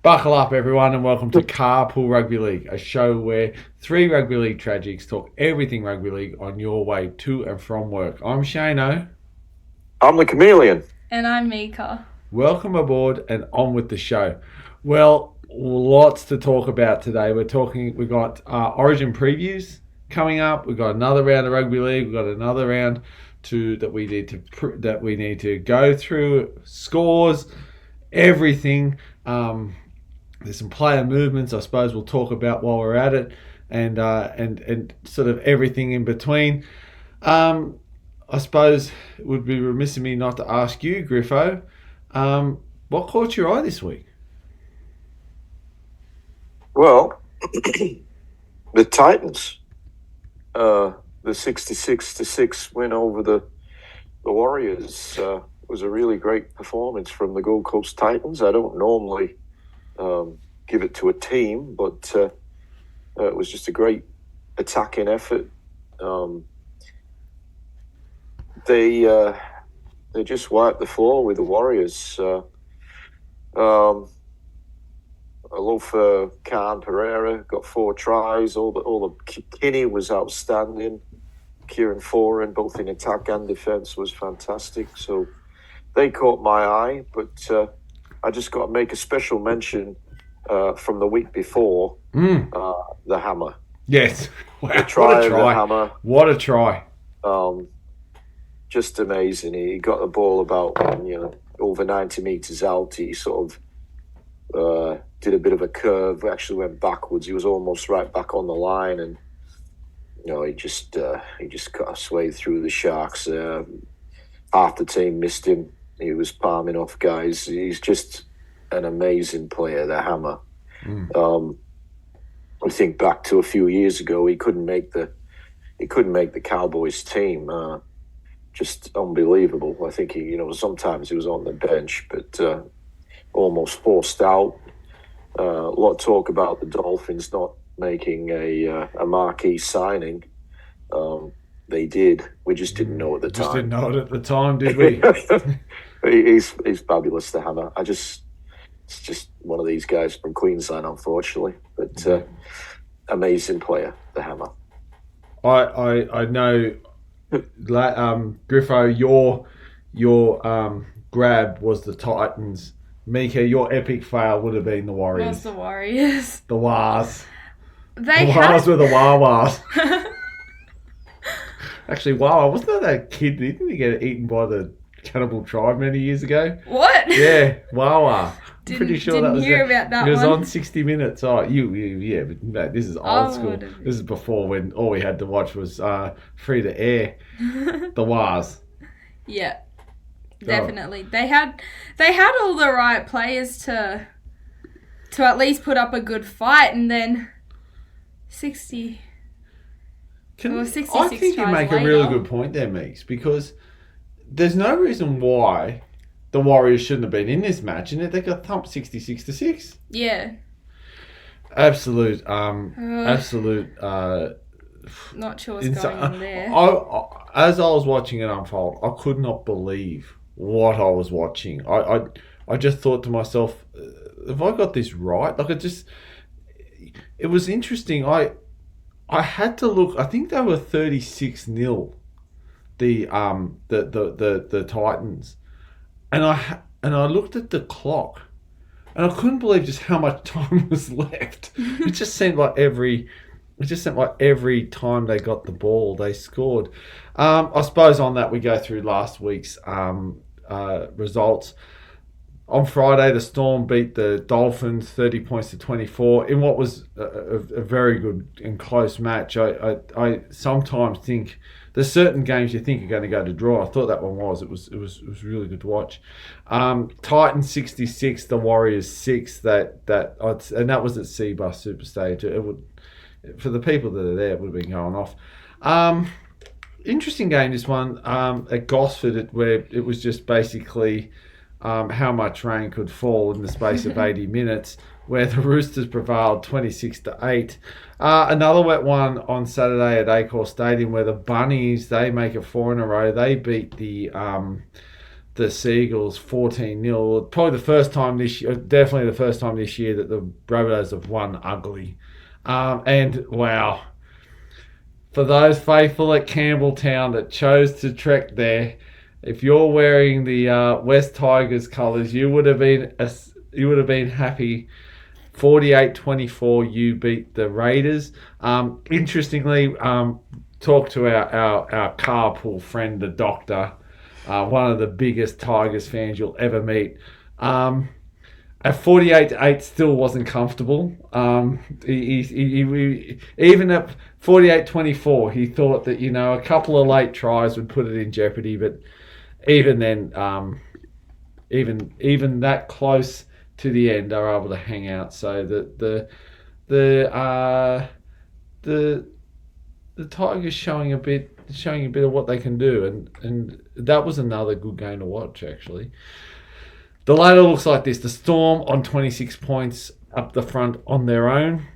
Buckle up, everyone, and welcome to Carpool Rugby League, a show where three rugby league tragics talk everything rugby league on your way to and from work. I'm Shano. I'm the Chameleon. And I'm Mika. Welcome aboard and on with the show. Well, lots to talk about today. We've got Origin previews coming up. We've got another round of rugby league. We've got another round that we need to go through. Scores, everything. There's some player movements, I suppose we'll talk about while we're at it, and sort of everything in between. I suppose it would be remiss of me not to ask you, Griffo, what caught your eye this week? Well, the Titans, the 66-6 win over the Warriors was a really great performance from the Gold Coast Titans. I don't normally give it to a team, but it was just a great attacking effort. They just wiped the floor with the Warriors. I love Khan Pereira, got 4 tries. All the Kinney was outstanding. Kieran Foran, both in attack and defence, was fantastic. So they caught my eye, but I just got to make a special mention from the week before, the hammer. Yes. Wow, the try what a try. Of the hammer. What a try. Just amazing. He got the ball about over 90 metres out. He sort of did a bit of a curve, actually went backwards. He was almost right back on the line, and he just cut a sway through the Sharks. Half the team missed him. He was palming off guys. He's just an amazing player, the hammer. I think back to a few years ago, he couldn't make the Cowboys team. Just unbelievable. I think sometimes he was on the bench, but almost forced out. A lot of talk about the Dolphins not making a marquee signing. They did. We just didn't know at the time. Just didn't know it at the time, did we? He's fabulous, the hammer. It's just one of these guys from Queensland, unfortunately, but amazing player, the hammer. I know, Griffo, your grab was the Titans. Mika, your epic fail would have been the Warriors. It was the Warriors. The Wars. The Wars were the Wawas. Actually, Wawa, wasn't that kid? Didn't he get eaten by the cannibal tribe many years ago? What? Yeah, Wawa. I'm pretty sure that was hear about that. It was one. on 60 Minutes. Oh, yeah, but no, this is old school. This is before when all we had to watch was free to air. The Wars. Yeah, definitely. Oh. They had all the right players to at least put up a good fight, and then 60. I think you make a really good point there, Meeks, because there's no reason why the Warriors shouldn't have been in this match, and they got thumped 66-6. Yeah. Absolute. Not sure what's going on there. As I was watching it unfold, I could not believe what I was watching. I just thought to myself, have I got this right? It was interesting. I had to look. I think they were 36-0. The Titans. And I looked at the clock, and I couldn't believe just how much time was left. It just seemed like every time they got the ball, they scored. I suppose on that we go through last week's results. On Friday, the Storm beat the Dolphins 30 points to 24 in what was a very good and close match. I sometimes think there's certain games you think are going to go to draw. I thought that one was. It was really good to watch. Titans 66, the Warriors 6. And that was at Seabus Superstage. It would, for the people that are there, it would have been going off. Interesting game, this one at Gosford, where it was just basically how much rain could fall in the space of 80 minutes, where the Roosters prevailed 26-8. Another wet one on Saturday at Accor Stadium, where the Bunnies, they make it 4 in a row. They beat the the Seagulls 14-0. Probably the first time this year, definitely the first time this year that the Rabbitohs have won ugly. And wow, for those faithful at Campbelltown that chose to trek there, if you're wearing the West Tigers colours, you would have been happy. 48-24, you beat the Raiders. Interestingly, talk to our carpool friend, the Doctor, one of the biggest Tigers fans you'll ever meet. At 48-8, still wasn't comfortable. He even at 48-24, he thought that a couple of late tries would put it in jeopardy. But even then, even that close to the end, are able to hang out. So the Tigers showing a bit of what they can do, and that was another good game to watch actually. The ladder looks like this: the Storm on 26 points up the front on their own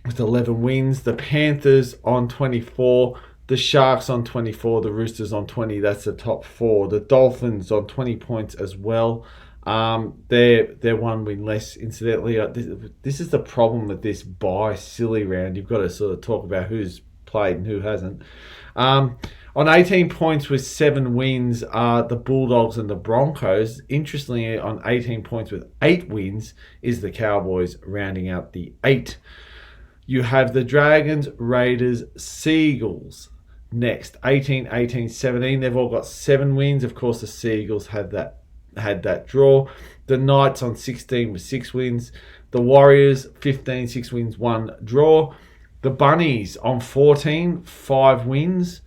with 11 wins. The Panthers on 24. The Sharks on 24. The Roosters on 20. That's the top four. The Dolphins on 20 points as well. They're one win less, incidentally. This is the problem with this silly round. You've got to sort of talk about who's played and who hasn't. On 18 points with 7 wins are the Bulldogs and the Broncos. Interestingly, on 18 points with 8 wins is the Cowboys, rounding out the 8. You have the Dragons, Raiders, Seagulls next. 18, 18, 17. They've all got 7 wins. Of course, the Seagulls had that draw. The Knights on 16 with 6 wins. The Warriors, 15, 6 wins, 1 draw. The Bunnies on 14, 5 wins.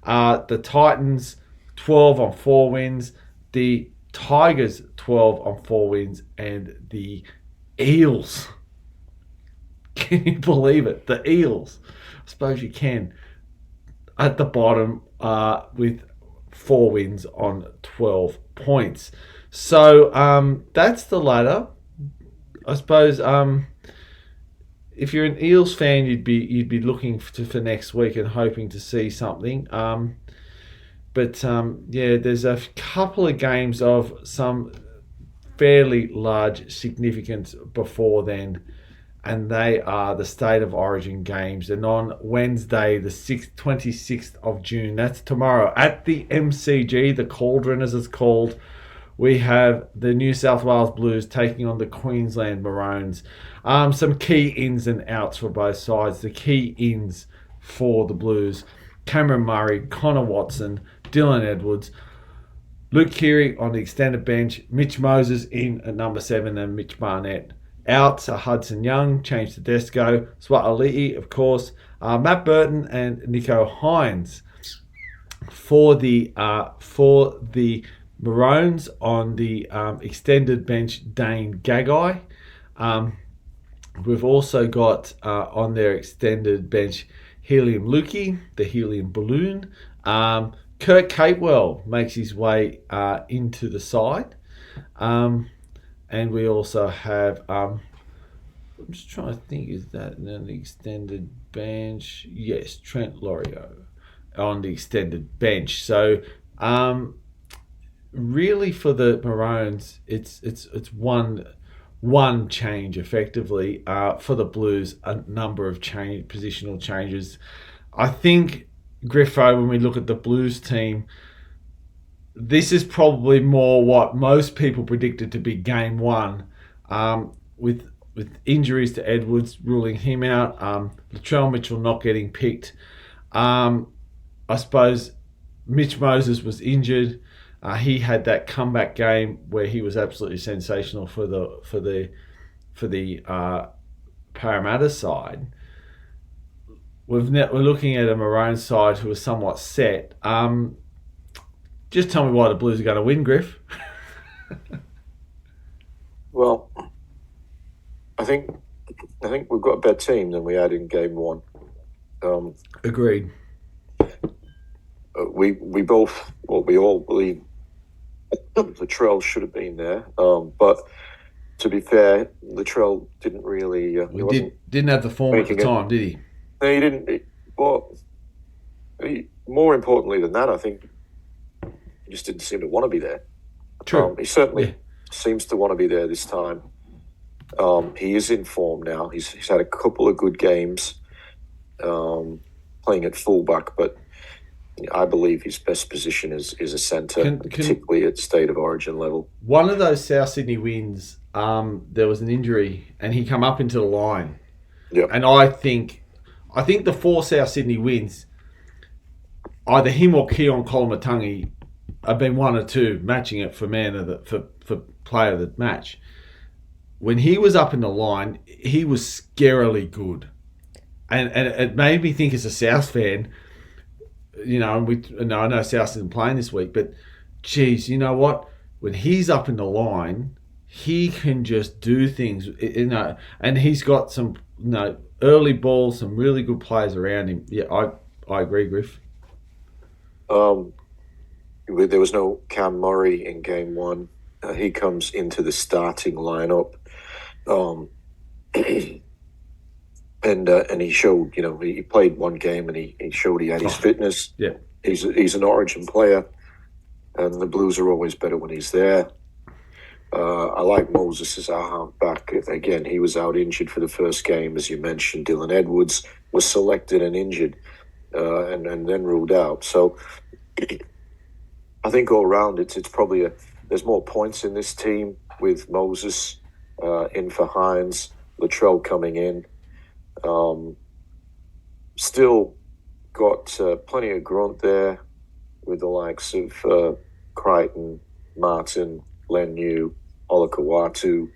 The Titans, 12 on 4 wins. The Tigers, 12 on 4 wins. And the Eels. Can you believe it? The Eels. I suppose you can. At the bottom with 4 wins on 12 points. So that's the ladder. I suppose if you're an Eels fan, you'd be looking for next week and hoping to see something. But there's a couple of games of some fairly large significance before then, and they are the State of Origin games. And on Wednesday, the 26th of June, that's tomorrow, at the MCG, the Cauldron as it's called, we have the New South Wales Blues taking on the Queensland Maroons. Some key ins and outs for both sides. The key ins for the Blues: Cameron Murray, Connor Watson, Dylan Edwards, Luke Keary on the extended bench, Mitch Moses in at number 7, and Mitch Barnett. Outs are Hudson Young, changed to Desco, Swat Ali'i, of course, Matt Burton and Nico Hines. For the Maroons on the extended bench, Dane Gagai. We've also got on their extended bench Helium Lukey, the Helium Balloon. Kurt Capewell makes his way into the side. And we also have, I'm just trying to think, is that on the extended bench? Yes, Trent Lorio on the extended bench. So, really for the Maroons, it's one change effectively. For the Blues, a number of positional changes. I think, Griffo, when we look at the Blues team, this is probably more what most people predicted to be game 1, with injuries to Edwards ruling him out, Latrell Mitchell not getting picked. I suppose Mitch Moses was injured. He had that comeback game where he was absolutely sensational for the Parramatta side. We're looking at a Maroon side who are somewhat set. Just tell me why the Blues are going to win, Griff. Well, I think we've got a better team than we had in game 1. Agreed. We all believe Latrell should have been there. But to be fair, Latrell didn't really. Didn't have the form at the time, did he? No, he didn't. More importantly than that, I think he just didn't seem to want to be there. True. He certainly seems to want to be there this time. He is in form now. He's had a couple of good games playing at fullback, but I believe his best position is a centre, particularly at state of origin level. One of those South Sydney wins, there was an injury and he come up into the line. Yeah. And I think the 4 South Sydney wins, either him or Keon Kolomatangi have been 1 or 2 matching it for player of the match. When he was up in the line, he was scarily good. And it made me think as a South fan, you know, I know South isn't playing this week, but geez, you know what? When he's up in the line, he can just do things, you know, and he's got some, you know, early balls, some really good players around him. Yeah, I agree, Griff. There was no Cam Murray in game 1. He comes into the starting lineup. And he showed, you know, he played 1 game and he showed he had his fitness. Yeah. He's an origin player, and the Blues are always better when he's there. I like Moses as our halfback. Again, he was out injured for the first game, as you mentioned. Dylan Edwards was selected and injured, and then ruled out. So I think all round it's probably there's more points in this team with Moses in for Hines, Latrell coming in. Still got plenty of grunt there with the likes of Crichton, Martin, Lenu, Olakawatu.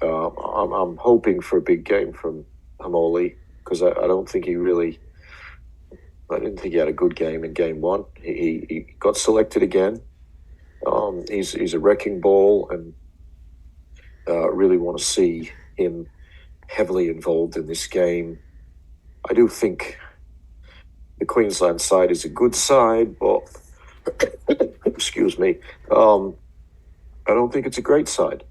I'm hoping for a big game from Hamoli because I don't think I didn't think he had a good game in game 1. He got selected again. He's a wrecking ball, and really want to see him heavily involved in this game. I do think the Queensland side is a good side, but excuse me, I don't think it's a great side.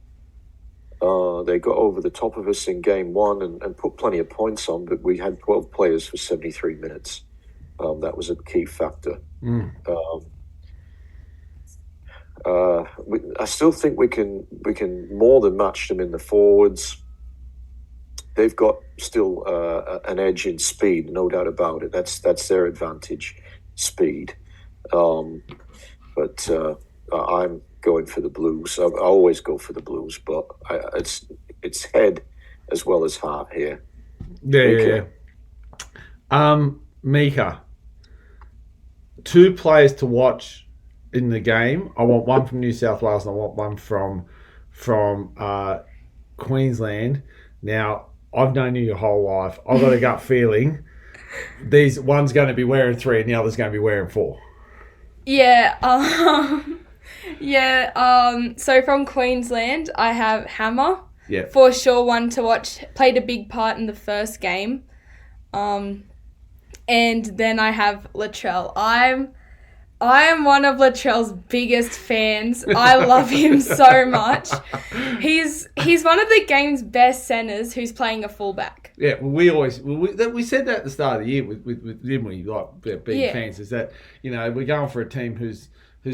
They got over the top of us in game 1 and put plenty of points on, but we had 12 players for 73 minutes. That was a key factor. I still think we can more than match them in the forwards. They've got still an edge in speed, no doubt about it. That's their advantage, speed. But I'm going for the Blues. I always go for the Blues, but it's head as well as heart here. Yeah. Mika, 2 players to watch in the game. I want one from New South Wales and I want one from Queensland. Now, I've known you your whole life. I've got a gut feeling one's going to be wearing 3 and the other's going to be wearing 4. Yeah. So from Queensland, I have Hammer. Yeah. For sure, one to watch. Played a big part in the first game. And then I have Latrell. I am one of Latrell's biggest fans. I love him so much. He's one of the game's best centers who's playing a fullback. Yeah, well, we said that at the start of the year with didn't we? Like being fans, is that, you know, we're going for a team whose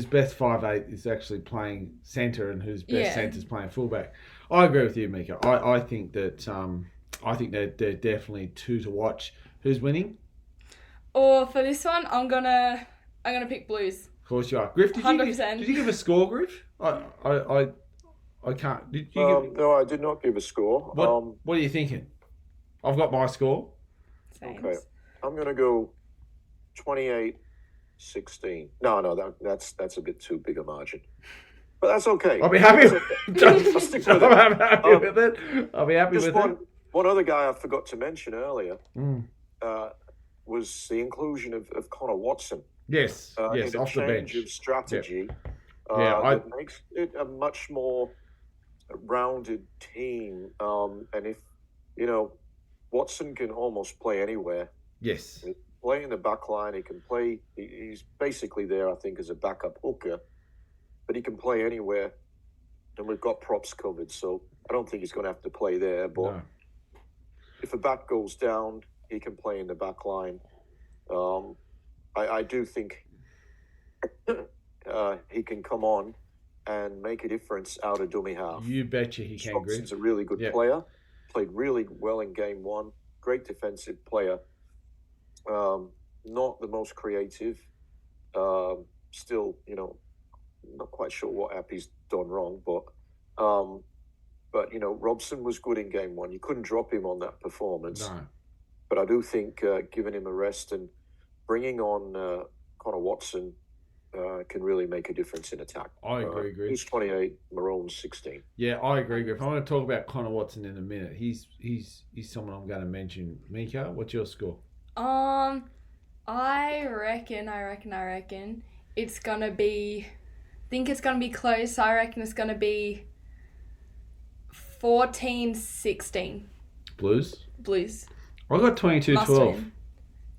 best 5'8" is actually playing centre and whose best centre is playing fullback. I agree with you, Mika. I think that they're definitely 2 to watch. Who's winning? Or for this one, I'm gonna pick Blues. Of course you are. Griff, did 100%. you give a score, Griff? I can't. Did you No, I did not give a score. What are you thinking? I've got my score. Thanks. Okay. I'm going to go 28-16. No, that's a bit too big a margin. But that's okay. I'll be happy with it. I'll stick with it. I'm happy with it. I'll be happy with it. One other guy I forgot to mention earlier was the inclusion of Connor Watson. Yes, in a off the bench. Change of strategy. That makes it a much more rounded team. And if, you know, Watson can almost play anywhere. Yes. Play in the back line. He can play. He's basically there, I think, as a backup hooker. But he can play anywhere. And we've got props covered. So I don't think he's going to have to play there. But if a back goes down, he can play in the back line. I do think he can come on and make a difference out of dummy half. You betcha he can, Griff. He's a really good player. Played really well in game one. Great defensive player. Not the most creative. Still, not quite sure what Appy's done wrong, but Robson was good in game one. You couldn't drop him on that performance. No. But I do think giving him a rest and bringing on Connor Watson can really make a difference in attack. I agree, Griff. He's 28, Maroon's 16. Yeah, I agree, Griff. I want to talk about Connor Watson in a minute. He's someone I'm going to mention. Mika, what's your score? I reckon it's gonna be. I think it's gonna be close. I reckon it's gonna be 14-16. Blues. I got 22-12.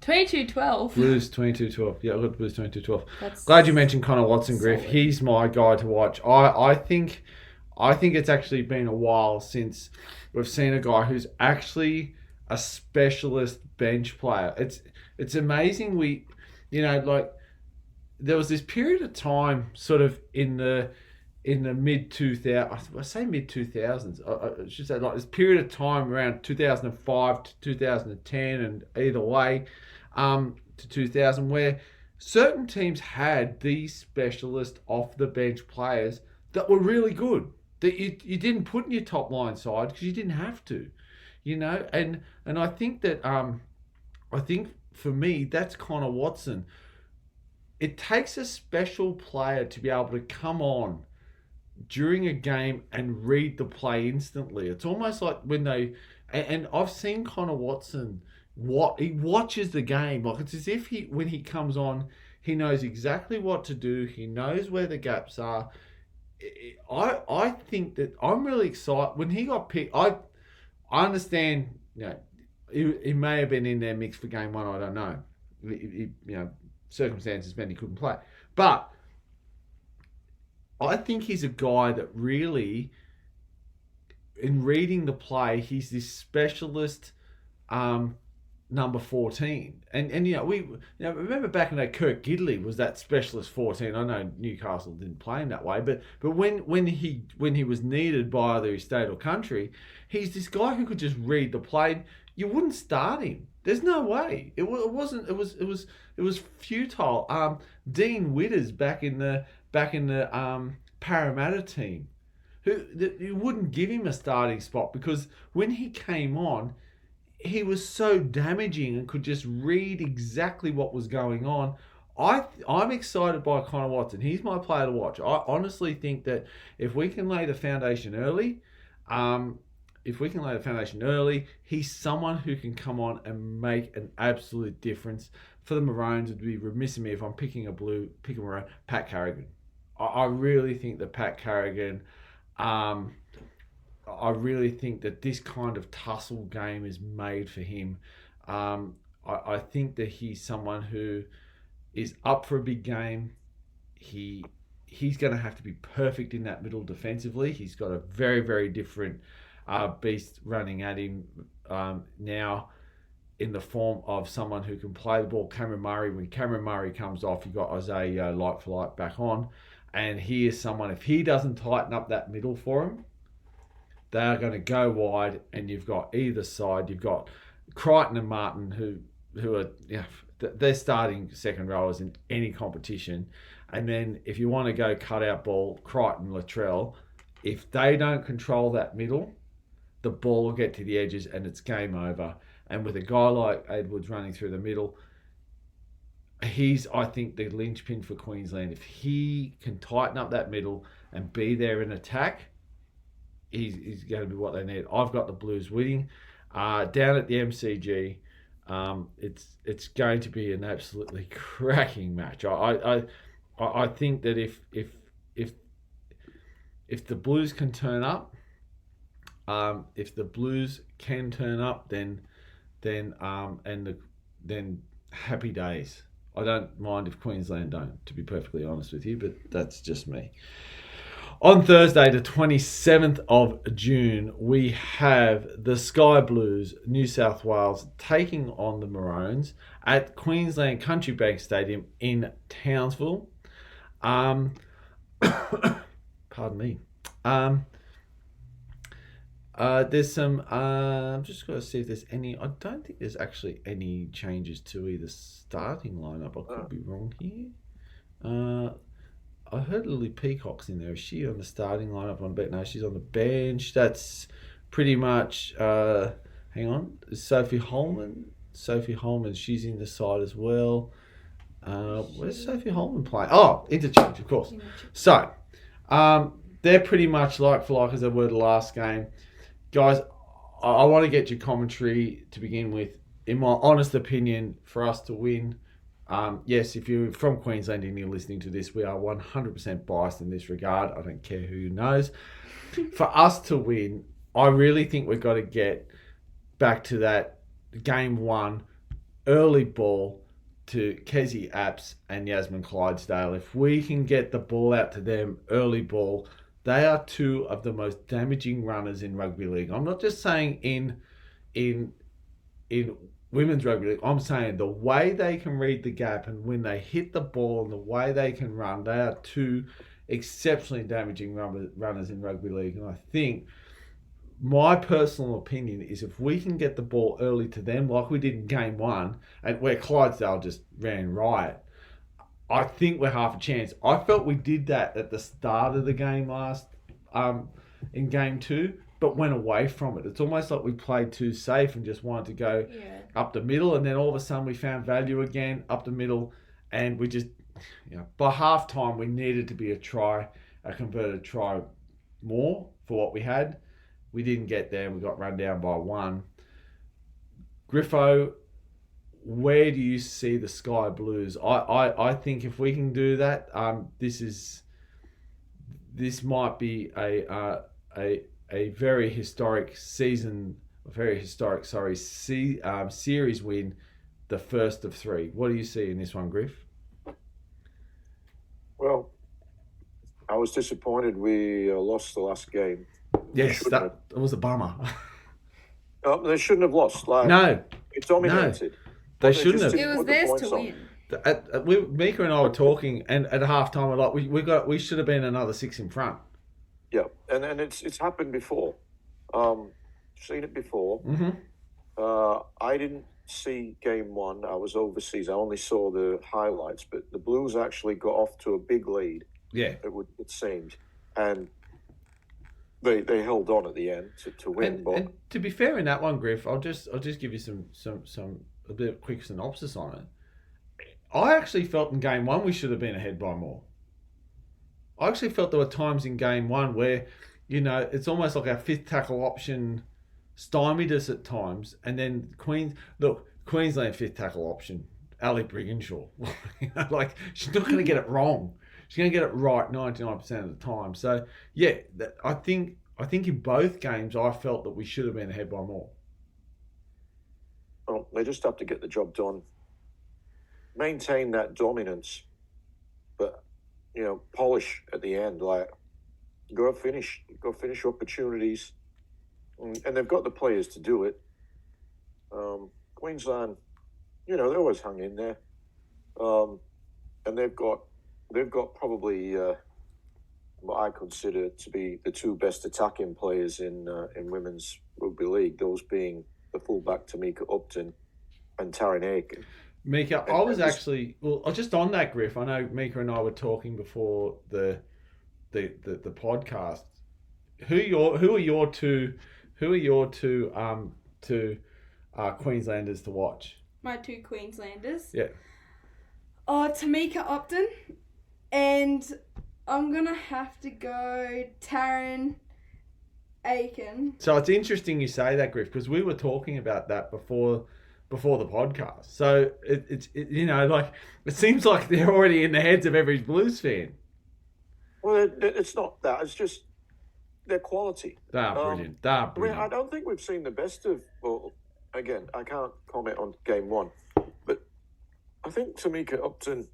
22-12. Blues 22-12. Yeah, I got Blues 22-12. Glad you mentioned Connor Watson, Griff. Solid. He's my guy to watch. I think it's actually been a while since we've seen a guy who's actually a specialist bench player. It's amazing. There was this period of time sort of in the mid 2000s. I say mid 2000s. I should say like this period of time around 2005 to 2010 and either way to 2000 where certain teams had these specialist off the bench players that were really good that you didn't put in your top line side because you didn't have to, and I think that I think for me that's Connor Watson. It takes a special player to be able to come on during a game and read the play instantly. It's almost like when and I've seen Connor Watson, he watches the game. Like it's as if when he comes on, he knows exactly what to do. He knows where the gaps are. I think that I'm really excited. When he got picked, I understand, he may have been in their mix for game one. I don't know. Circumstances meant he couldn't play. But I think he's a guy that really, in reading the play, he's this specialist number 14. And remember back in the day, Kirk Gidley was that specialist 14. I know Newcastle didn't play him that way, but when he was needed by either his state or country, he's this guy who could just read the play. You wouldn't start him. There's no way. It was futile. Dean Witters back in the Parramatta team, who wouldn't give him a starting spot because when he came on, he was so damaging and could just read exactly what was going on. I'm excited by Connor Watson. He's my player to watch. I honestly think that if we can lay the foundation early, he's someone who can come on and make an absolute difference for the Maroons. It would be remiss of me if I'm picking a Maroon. Pat Carrigan. I really think that Pat Carrigan. I really think that this kind of tussle game is made for him. I think that he's someone who is up for a big game. He's going to have to be perfect in that middle defensively. He's got a very, very different beast running at him now in the form of someone who can play the ball. Cameron Murray, when Cameron Murray comes off, you've got Isaiah like for like back on. And he is someone, if he doesn't tighten up that middle for him, they are going to go wide, and you've got either side. You've got Crichton and Martin, who are they're starting second rowers in any competition. And then if you want to go cut out ball, Crichton, Latrell, if they don't control that middle, the ball will get to the edges and it's game over. And with a guy like Edwards running through the middle, he's, I think, the linchpin for Queensland. If he can tighten up that middle and be there in attack, he's going to be what they need. I've got the Blues winning. Down at the MCG, it's going to be an absolutely cracking match. I think that if the Blues can turn up, then happy days. I don't mind if Queensland don't, to be perfectly honest with you, but that's just me. On Thursday, the 27th of June, we have the Sky Blues, New South Wales, taking on the Maroons at Queensland Country Bank Stadium in Townsville. Pardon me. There's some. I'm just going to see if there's any. I don't think there's actually any changes to either starting lineup. I could be wrong here. I heard Lily Peacock's in there. Is she on the starting lineup on bet? No, she's on the bench. That's pretty much. Hang on, Sophie Holman. Sophie Holman. She's in the side as well. Where's Sophie Holman playing? Oh, interchange, of course. So, they're pretty much like for like as they were the last game. Guys, I want to get your commentary to begin with. In my honest opinion, for us to win, yes, if you're from Queensland and you're listening to this, we are 100% biased in this regard. I don't care who knows. For us to win, I really think we've got to get back to that game one, early ball to Kezi Apps and Yasmin Clydesdale. If we can get the ball out to them, early ball, they are two of the most damaging runners in rugby league. I'm not just saying in women's rugby league. I'm saying the way they can read the gap and when they hit the ball and the way they can run, they are two exceptionally damaging runners in rugby league. And I think my personal opinion is if we can get the ball early to them, like we did in game one, and where Clydesdale just ran riot, I think we're half a chance. I felt we did that at the start of the game in game two, but went away from it. It's almost like we played too safe and just wanted to go up the middle, and then all of a sudden we found value again up the middle, and we just, by half time we needed to be a converted try more for what we had. We didn't get there. We got run down by one. Griffo, where do you see the Sky Blues? I think if we can do that, this might be a very historic season, series win, the first of three. What do you see in this one, Griff? Well, I was disappointed we lost the last game. Yes, that was a bummer. They shouldn't have lost. No. It's dominated. No. They shouldn't have. It was theirs to win. Mika and I were talking, and at halftime, we're like, we should have been another 6 in front. Yeah, and it's happened before. Seen it before. Mm-hmm. I didn't see game one. I was overseas. I only saw the highlights, but the Blues actually got off to a big lead. Yeah, it seemed, and they held on at the end to win. And to be fair in that one, Griff, I'll just give you some a bit of quick synopsis on it. I actually felt in game one we should have been ahead by more. I actually felt there were times in game one where, it's almost like our fifth tackle option stymied us at times, and then Queensland fifth tackle option, Ali Brigginshaw, like she's not going to get it wrong. She's going to get it right 99% of the time. So yeah, I think in both games I felt that we should have been ahead by more. Well, they just have to get the job done, maintain that dominance, but polish at the end. Like go finish opportunities, and they've got the players to do it. Queensland, they always hung in there, and they've got probably what I consider to be the two best attacking players in women's rugby league. Those being the fullback Tamika Upton and Taryn Aiken. Mika, I was actually just on that, Griff. I know Mika and I were talking before the podcast. Who are your two Queenslanders to watch? My two Queenslanders. Yeah. Tamika Upton, and I'm gonna have to go Taryn Aiken. So it's interesting you say that, Griff, because we were talking about that before the podcast. So it seems like they're already in the heads of every Blues fan. Well, it's not that. It's just their quality. They're brilliant. They're brilliant. I don't think we've seen the best of. Well, again, I can't comment on game one, but I think Tamika Upton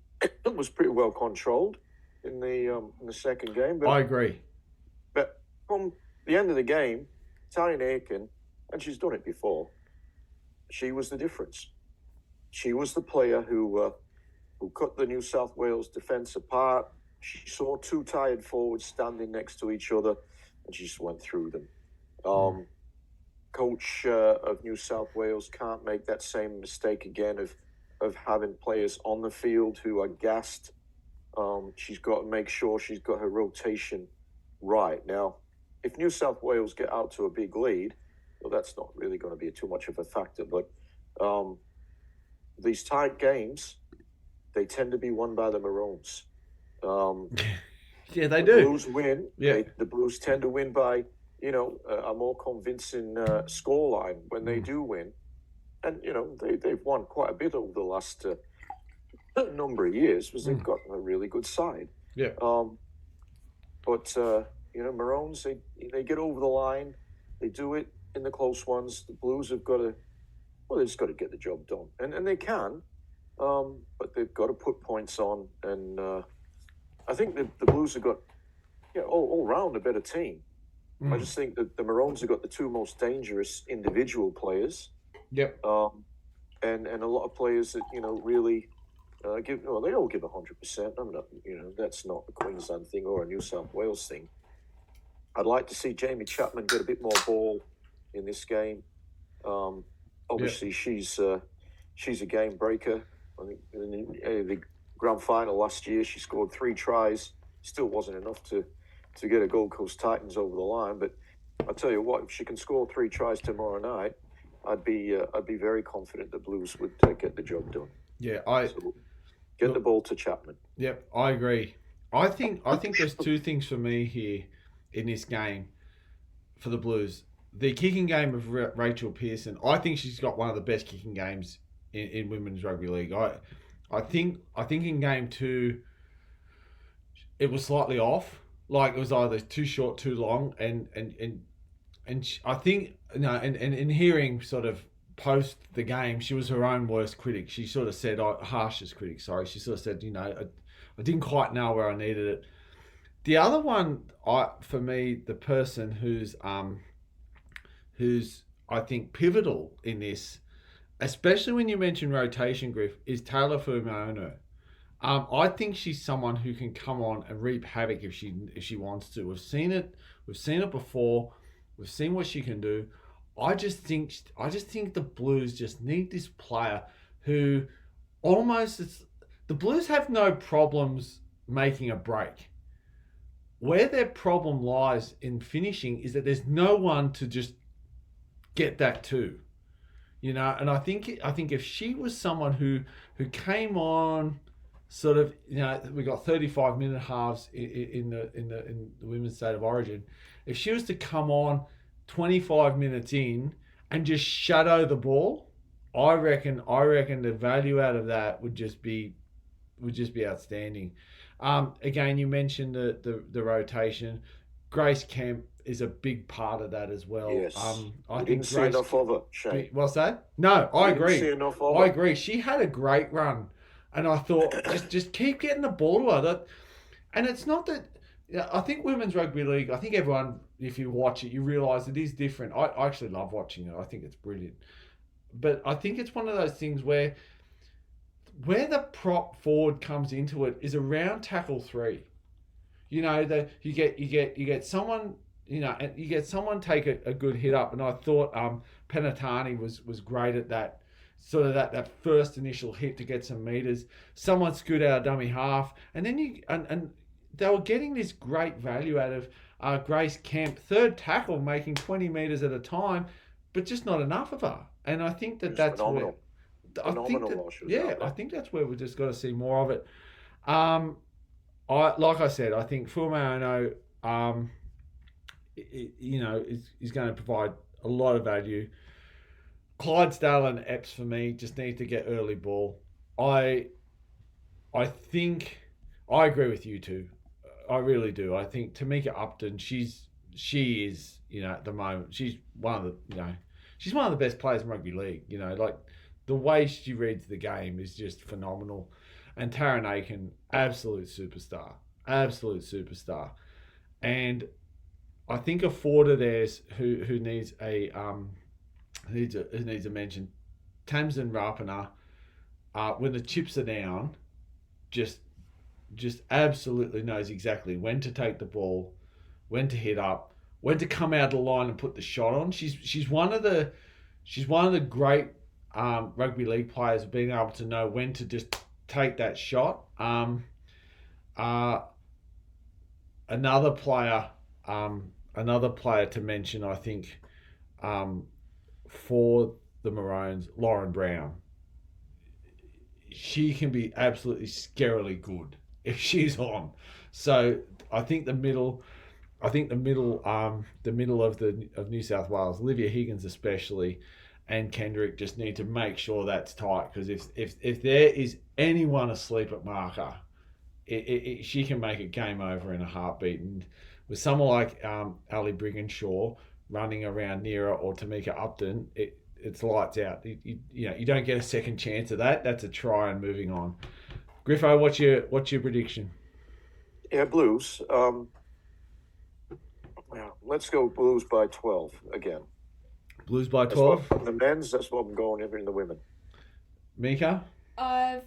was pretty well controlled in the second game. But I agree. But from the end of the game, Taryn Aiken, and she's done it before, she was the difference. She was the player who cut the New South Wales defence apart. she saw two tired forwards standing next to each other, and she just went through them. Coach of New South Wales can't make that same mistake again of having players on the field who are gassed. She's got to make sure she's got her rotation right. Now, if New South Wales get out to a big lead, well, that's not really going to be too much of a factor. But these tight games, they tend to be won by the Maroons. Yeah, they the do. Blues win. Yeah. The Blues tend to win by, a more convincing scoreline when they do win. And, they've won quite a bit over the last number of years because they've got a really good side. Yeah. But Maroons, they get over the line. They do it in the close ones. The Blues have got to, they just got to get the job done. And they can, but they've got to put points on. And I think the Blues have got, all round a better team. I just think that the Maroons have got the two most dangerous individual players. Yep. And a lot of players that, really they all give 100%. I'm not, that's not a Queensland thing or a New South Wales thing. I'd like to see Jamie Chapman get a bit more ball in this game. Obviously, she's a game breaker. I think in the grand final last year, she scored 3 tries. Still wasn't enough to get a Gold Coast Titans over the line. But I tell you what, if she can score 3 tries tomorrow night, I'd be very confident the Blues would get the job done. Yeah, So get the ball to Chapman. Yep, I agree. I think there's 2 things for me here in this game for the Blues. The kicking game of Rachel Pearson. I think she's got one of the best kicking games in women's rugby league. I think in game 2 it was slightly off. Like it was either too short, too long, and I think and hearing sort of post the game, she was her own worst critic. She sort of said, harshest critic, sorry. She sort of said, I didn't quite know where I needed it. The other one, for me, the person who's I think pivotal in this, especially when you mention rotation, Griff, is Taylor Fumaono. I think she's someone who can come on and reap havoc if she wants to. We've seen it before. We've seen what she can do. I just think the Blues just need this player who the Blues have no problems making a break. Where their problem lies in finishing is that there's no one to just get that to, and I think if she was someone who came on sort of, we got 35-minute halves in the Women's State of Origin. If she was to come on 25 minutes in and just shadow the ball, I reckon the value out of that would just be outstanding. Again, you mentioned the rotation. Grace Kemp is a big part of that as well. Yes. I didn't see enough of her, Shane. What's that? No, I agree. Didn't see enough of her. I agree. She had a great run. And I thought, just keep getting the ball to her. And it's not that... I think Women's Rugby League, I think everyone, if you watch it, you realise it is different. I actually love watching it. I think it's brilliant. But I think it's one of those things where the prop forward comes into it is around tackle 3. You get someone... and you get someone take a good hit up. And I thought Penatani was great at that. Sort of that first initial hit to get some meters. Someone scoot out a dummy half, and then and they were getting this great value out of Grace Kemp, third tackle, making 20 meters at a time, but just not enough of her. And I think that's phenomenal. where I think that's where we just got to see more of it. I think Fumaono, is going to provide a lot of value. Clydesdale and Epps for me just need to get early ball. I think I agree with you too. I really do. I think Tamika Upton, she is at the moment she's one of the best players in rugby league. Like the way she reads the game is just phenomenal. And Taryn Aiken, absolute superstar. And I think a forward of theirs who needs needs a mention. Tamsin Rapana, when the chips are down, just just absolutely knows exactly when to take the ball, when to hit up, when to come out of the line and put the shot on. She's one of the great rugby league players of being able to know when to just take that shot. Another player to mention, I think, for the Maroons, Lauren Brown. She can be absolutely scarily good if she's on. So I think the middle of New South Wales, Olivia Higgins especially, and Kendrick just need to make sure that's tight, because if there is anyone asleep at marker, she can make it game over in a heartbeat. And with someone like Ali Brigginshaw running around near her, or Tamika Upton, it's lights out. You don't get a second chance of that. That's a try and moving on. Griffo, what's your prediction? Yeah, Blues. Let's go Blues by 12 again. Blues by 12? The men's, that's what I'm going in the women. Mika? I've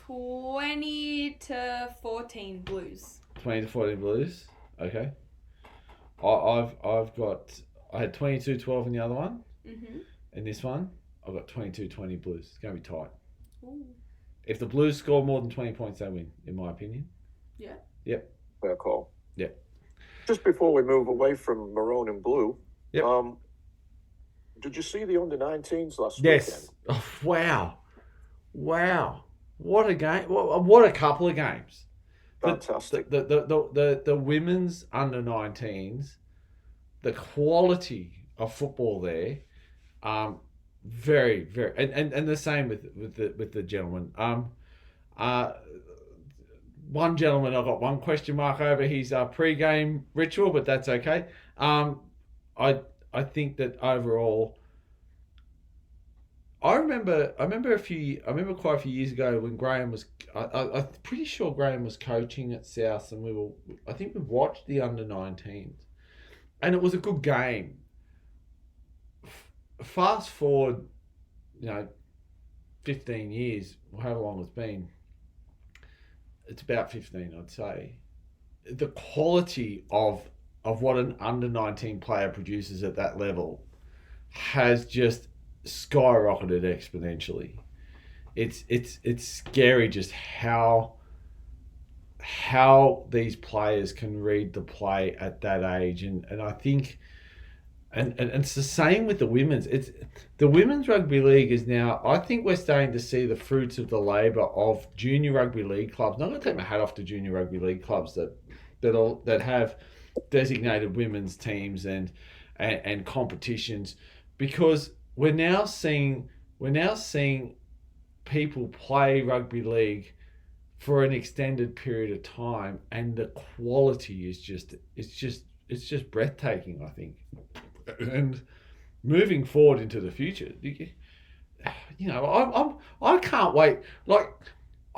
20-14 Blues. 20-14 Blues. Okay. I had 22-12 in the other one. Mm-hmm. In this one, I've got 22-20 Blues. It's going to be tight. Ooh. If the Blues score more than 20 points, they win, in my opinion. Yeah. Yep. Fair call. Yep. Just before we move away from maroon and blue, yep. Did you see the under-19s last yes. weekend? Oh, wow. What a game. What a couple of games. Fantastic. The women's under-19s, the quality of football there, very, very, and the same with the gentleman. One gentleman, I've got one question mark over his pre-game ritual, but that's okay. I think that overall, I remember quite a few years ago when Graham was, I'm pretty sure Graham was coaching at South, and we watched the under-19s, and it was a good game. Fast forward, 15 years, or however long it's been. It's about 15, I'd say. The quality of what an under-19 player produces at that level has just skyrocketed exponentially. It's scary just how these players can read the play at that age, and I think and it's the same with the women's. The women's rugby league is now, I think we're starting to see the fruits of the labour of junior rugby league clubs. And I'm going to take my hat off to junior rugby league clubs that have designated women's teams and competitions, because we're now seeing people play rugby league for an extended period of time, and the quality is just breathtaking, I think. And moving forward into the future, I can't wait. I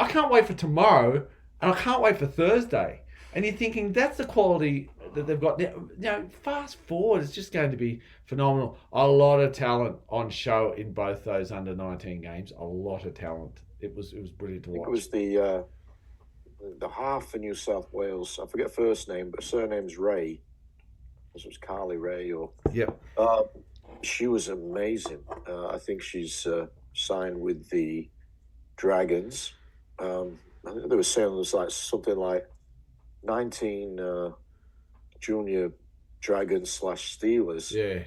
can't wait for tomorrow, and I can't wait for Thursday. And you're thinking that's the quality that they've got now. Fast forward, it's just going to be phenomenal. A lot of talent on show in both those under-19 games. A lot of talent. It was brilliant to watch. It was the half for New South Wales. I forget first name, but surname's Ray. It was Carly Ray, or yep. She was amazing. I think she's signed with the Dragons. I think they were saying it was something like 19 junior Dragons / Steelers. Yeah.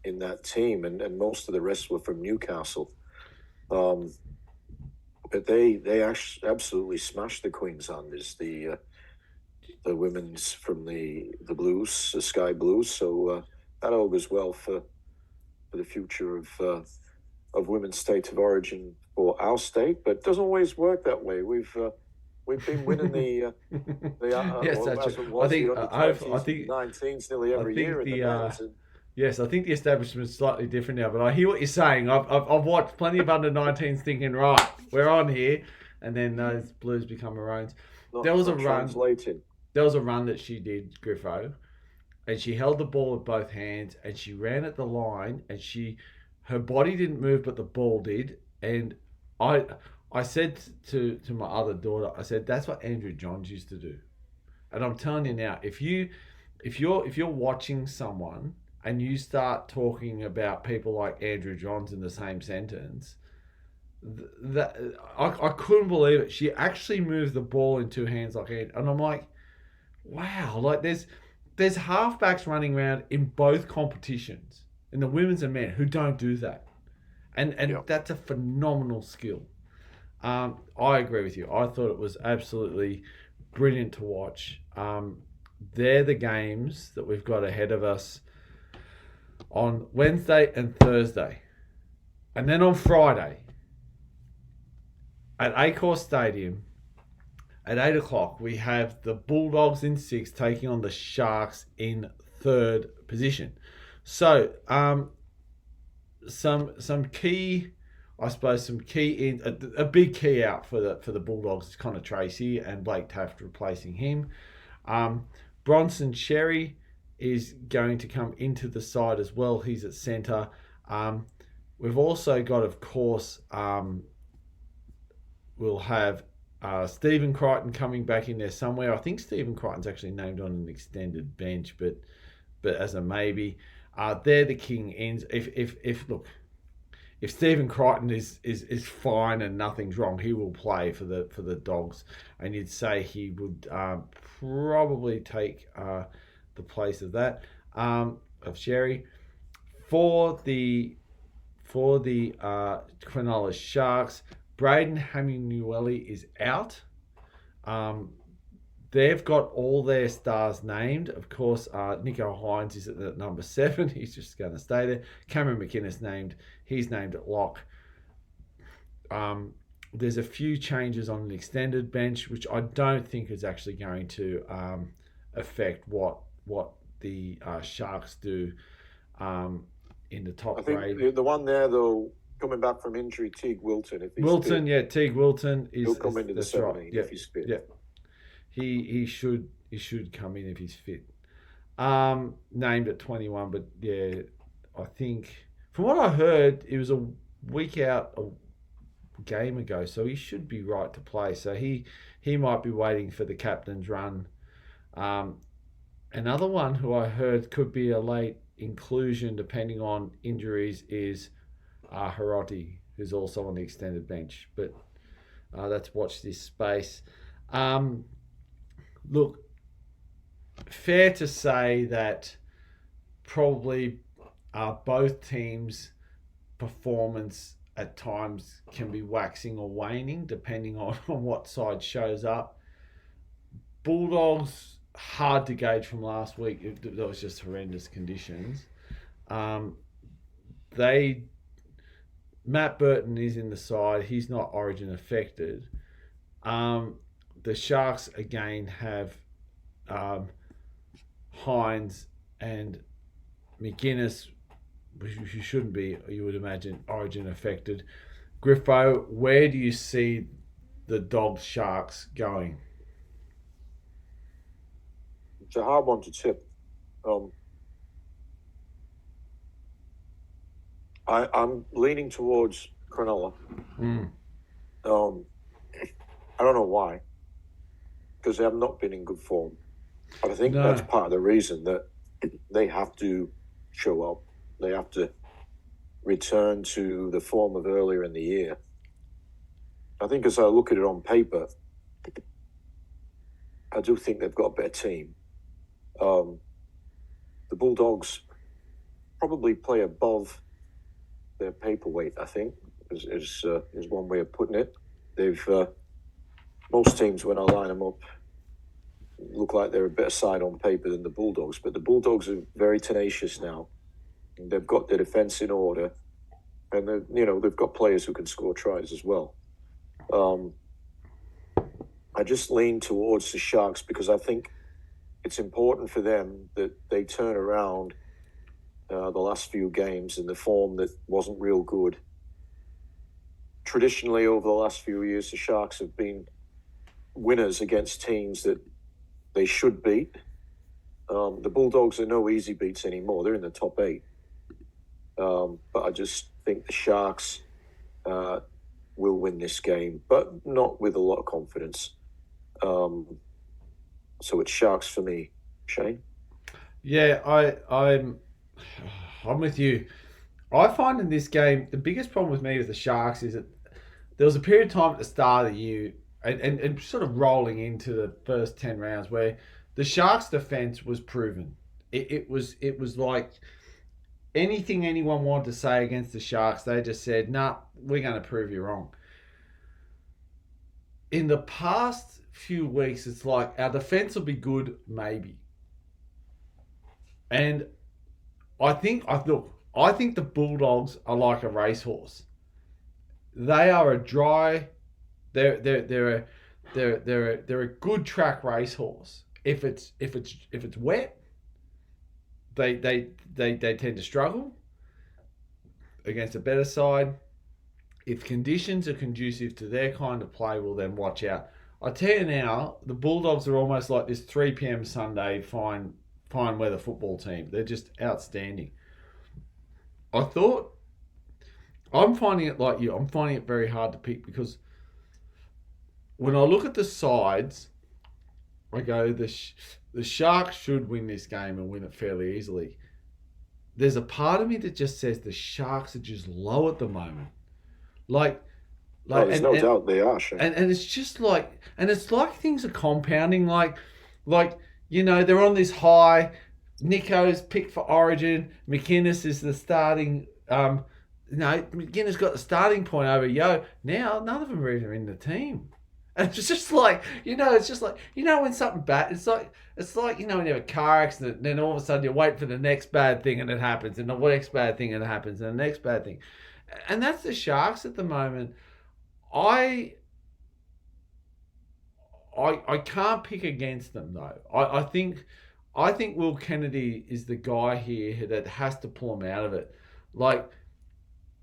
In that team, and most of the rest were from Newcastle. But they actually absolutely smashed the Queenslanders. The women's from the Blues, the Sky Blues. So that augurs well for the future of women's state of origin for our state. But it doesn't always work that way. We've been winning the yes, that's true. I think 19s nearly every year in the men's. Yes, I think the establishment's slightly different now, but I hear what you're saying. I've watched plenty of under-19s thinking, right, we're on here, and then those Blues become Maroons. There was a run that she did, Griffo, and she held the ball with both hands, and she ran at the line, and her body didn't move, but the ball did, and I I said to my other daughter, I said that's what Andrew Johns used to do. And I'm telling you now, if you're watching someone and you start talking about people like Andrew Johns in the same sentence, that I couldn't believe it. She actually moved the ball in two hands like Andrew, and I'm like, wow, like there's halfbacks running around in both competitions, in the women's and men, who don't do that, and that's a phenomenal skill. I agree with you. I thought it was absolutely brilliant to watch. They're the games that we've got ahead of us on Wednesday and Thursday. And then on Friday, at Acor Stadium, at 8 o'clock, we have the Bulldogs in 6 taking on the Sharks in 3rd position. So, some key... I suppose some key in a big key out for the Bulldogs is Connor Tracy and Blake Taft replacing him. Bronson Sherry is going to come into the side as well. He's at centre. We've also got, of course, we'll have Stephen Crichton coming back in there somewhere. I think Stephen Crichton's actually named on an extended bench, but as a maybe. They're the king ends. If Stephen Crichton is fine and nothing's wrong, he will play for the Dogs, and you'd say he would probably take the place of that of Sherry for the Cronulla Sharks. Braden Haminueli is out. They've got all their stars named. Of course, Nico Hines is at number 7. He's just going to stay there. Cameron McInnes named. He's named at lock. There's a few changes on an extended bench, which I don't think is actually going to affect what the Sharks do in the top grade. I think the one there, though, coming back from injury, Teague Wilton. If he's fit, Teague Wilton he'll come into the 17 right. if he's fit. Yeah. He should come in if he's fit. Named at 21, but yeah, I think from what I heard, it was a week out a game ago, so he should be right to play. So he might be waiting for the captain's run. Another one who I heard could be a late inclusion depending on injuries is Hiroti, who's also on the extended bench. But let's watch this space. Look, fair to say that probably both teams' performance at times can be waxing or waning depending on what side shows up. Bulldogs, hard to gauge from last week. That was just horrendous conditions. Matt Burton is in the side. He's not Origin affected. The Sharks, again, have Hines and McInnes, who shouldn't be, you would imagine, Origin affected. Griffo, where do you see the Dogs Sharks going? It's a hard one to tip. I'm leaning towards Cronulla. I don't know why, because they have not been in good form. But I think that's part of the reason that they have to show up. They have to return to the form of earlier in the year. I think as I look at it on paper, I do think they've got a better team. The Bulldogs probably play above their paperweight, I think, is one way of putting it. They've most teams, when I line them up, look like they're a better side on paper than the Bulldogs, but the Bulldogs are very tenacious now. They've got their defence in order, and they've got players who can score tries as well. I just lean towards the Sharks because I think it's important for them that they turn around the last few games in the form that wasn't real good. Traditionally, over the last few years, the Sharks have been winners against teams that they should beat. The Bulldogs are no easy beats anymore. They're in the top 8. But I just think the Sharks will win this game, but not with a lot of confidence. So it's Sharks for me. Shane? Yeah, I'm with you. I find in this game the biggest problem with me with the Sharks is that there was a period of time at the start of the year and sort of rolling into the first 10 rounds where the Sharks' defence was proven. It was like anything anyone wanted to say against the Sharks, they just said, nah, we're going to prove you wrong. In the past few weeks, it's like our defence will be good, maybe. And I think the Bulldogs are like a racehorse. They are a dry. They're a good track racehorse. If it's wet, they tend to struggle against a better side. If conditions are conducive to their kind of play, well then watch out. I tell you now, the Bulldogs are almost like this 3 p.m. Sunday fine weather football team. They're just outstanding. I'm finding it like you. I'm finding it very hard to pick because when I look at the sides, I go, the Sharks should win this game and win it fairly easily. There's a part of me that just says the Sharks are just low at the moment. There's no doubt they are, Shane. And it's just like, and it's like things are compounding. Like they're on this high. Nico's picked for Origin. McInnes is the starting. McInnes got the starting point over Yo. Now none of them are even in the team. And it's just like, it's just like, when something bad, it's like, when you have a car accident, and then all of a sudden you wait for the next bad thing and it happens, and the next bad thing and it happens, and the next bad thing. And that's the Sharks at the moment. I can't pick against them though. I think Will Kennedy is the guy here that has to pull him out of it. Like,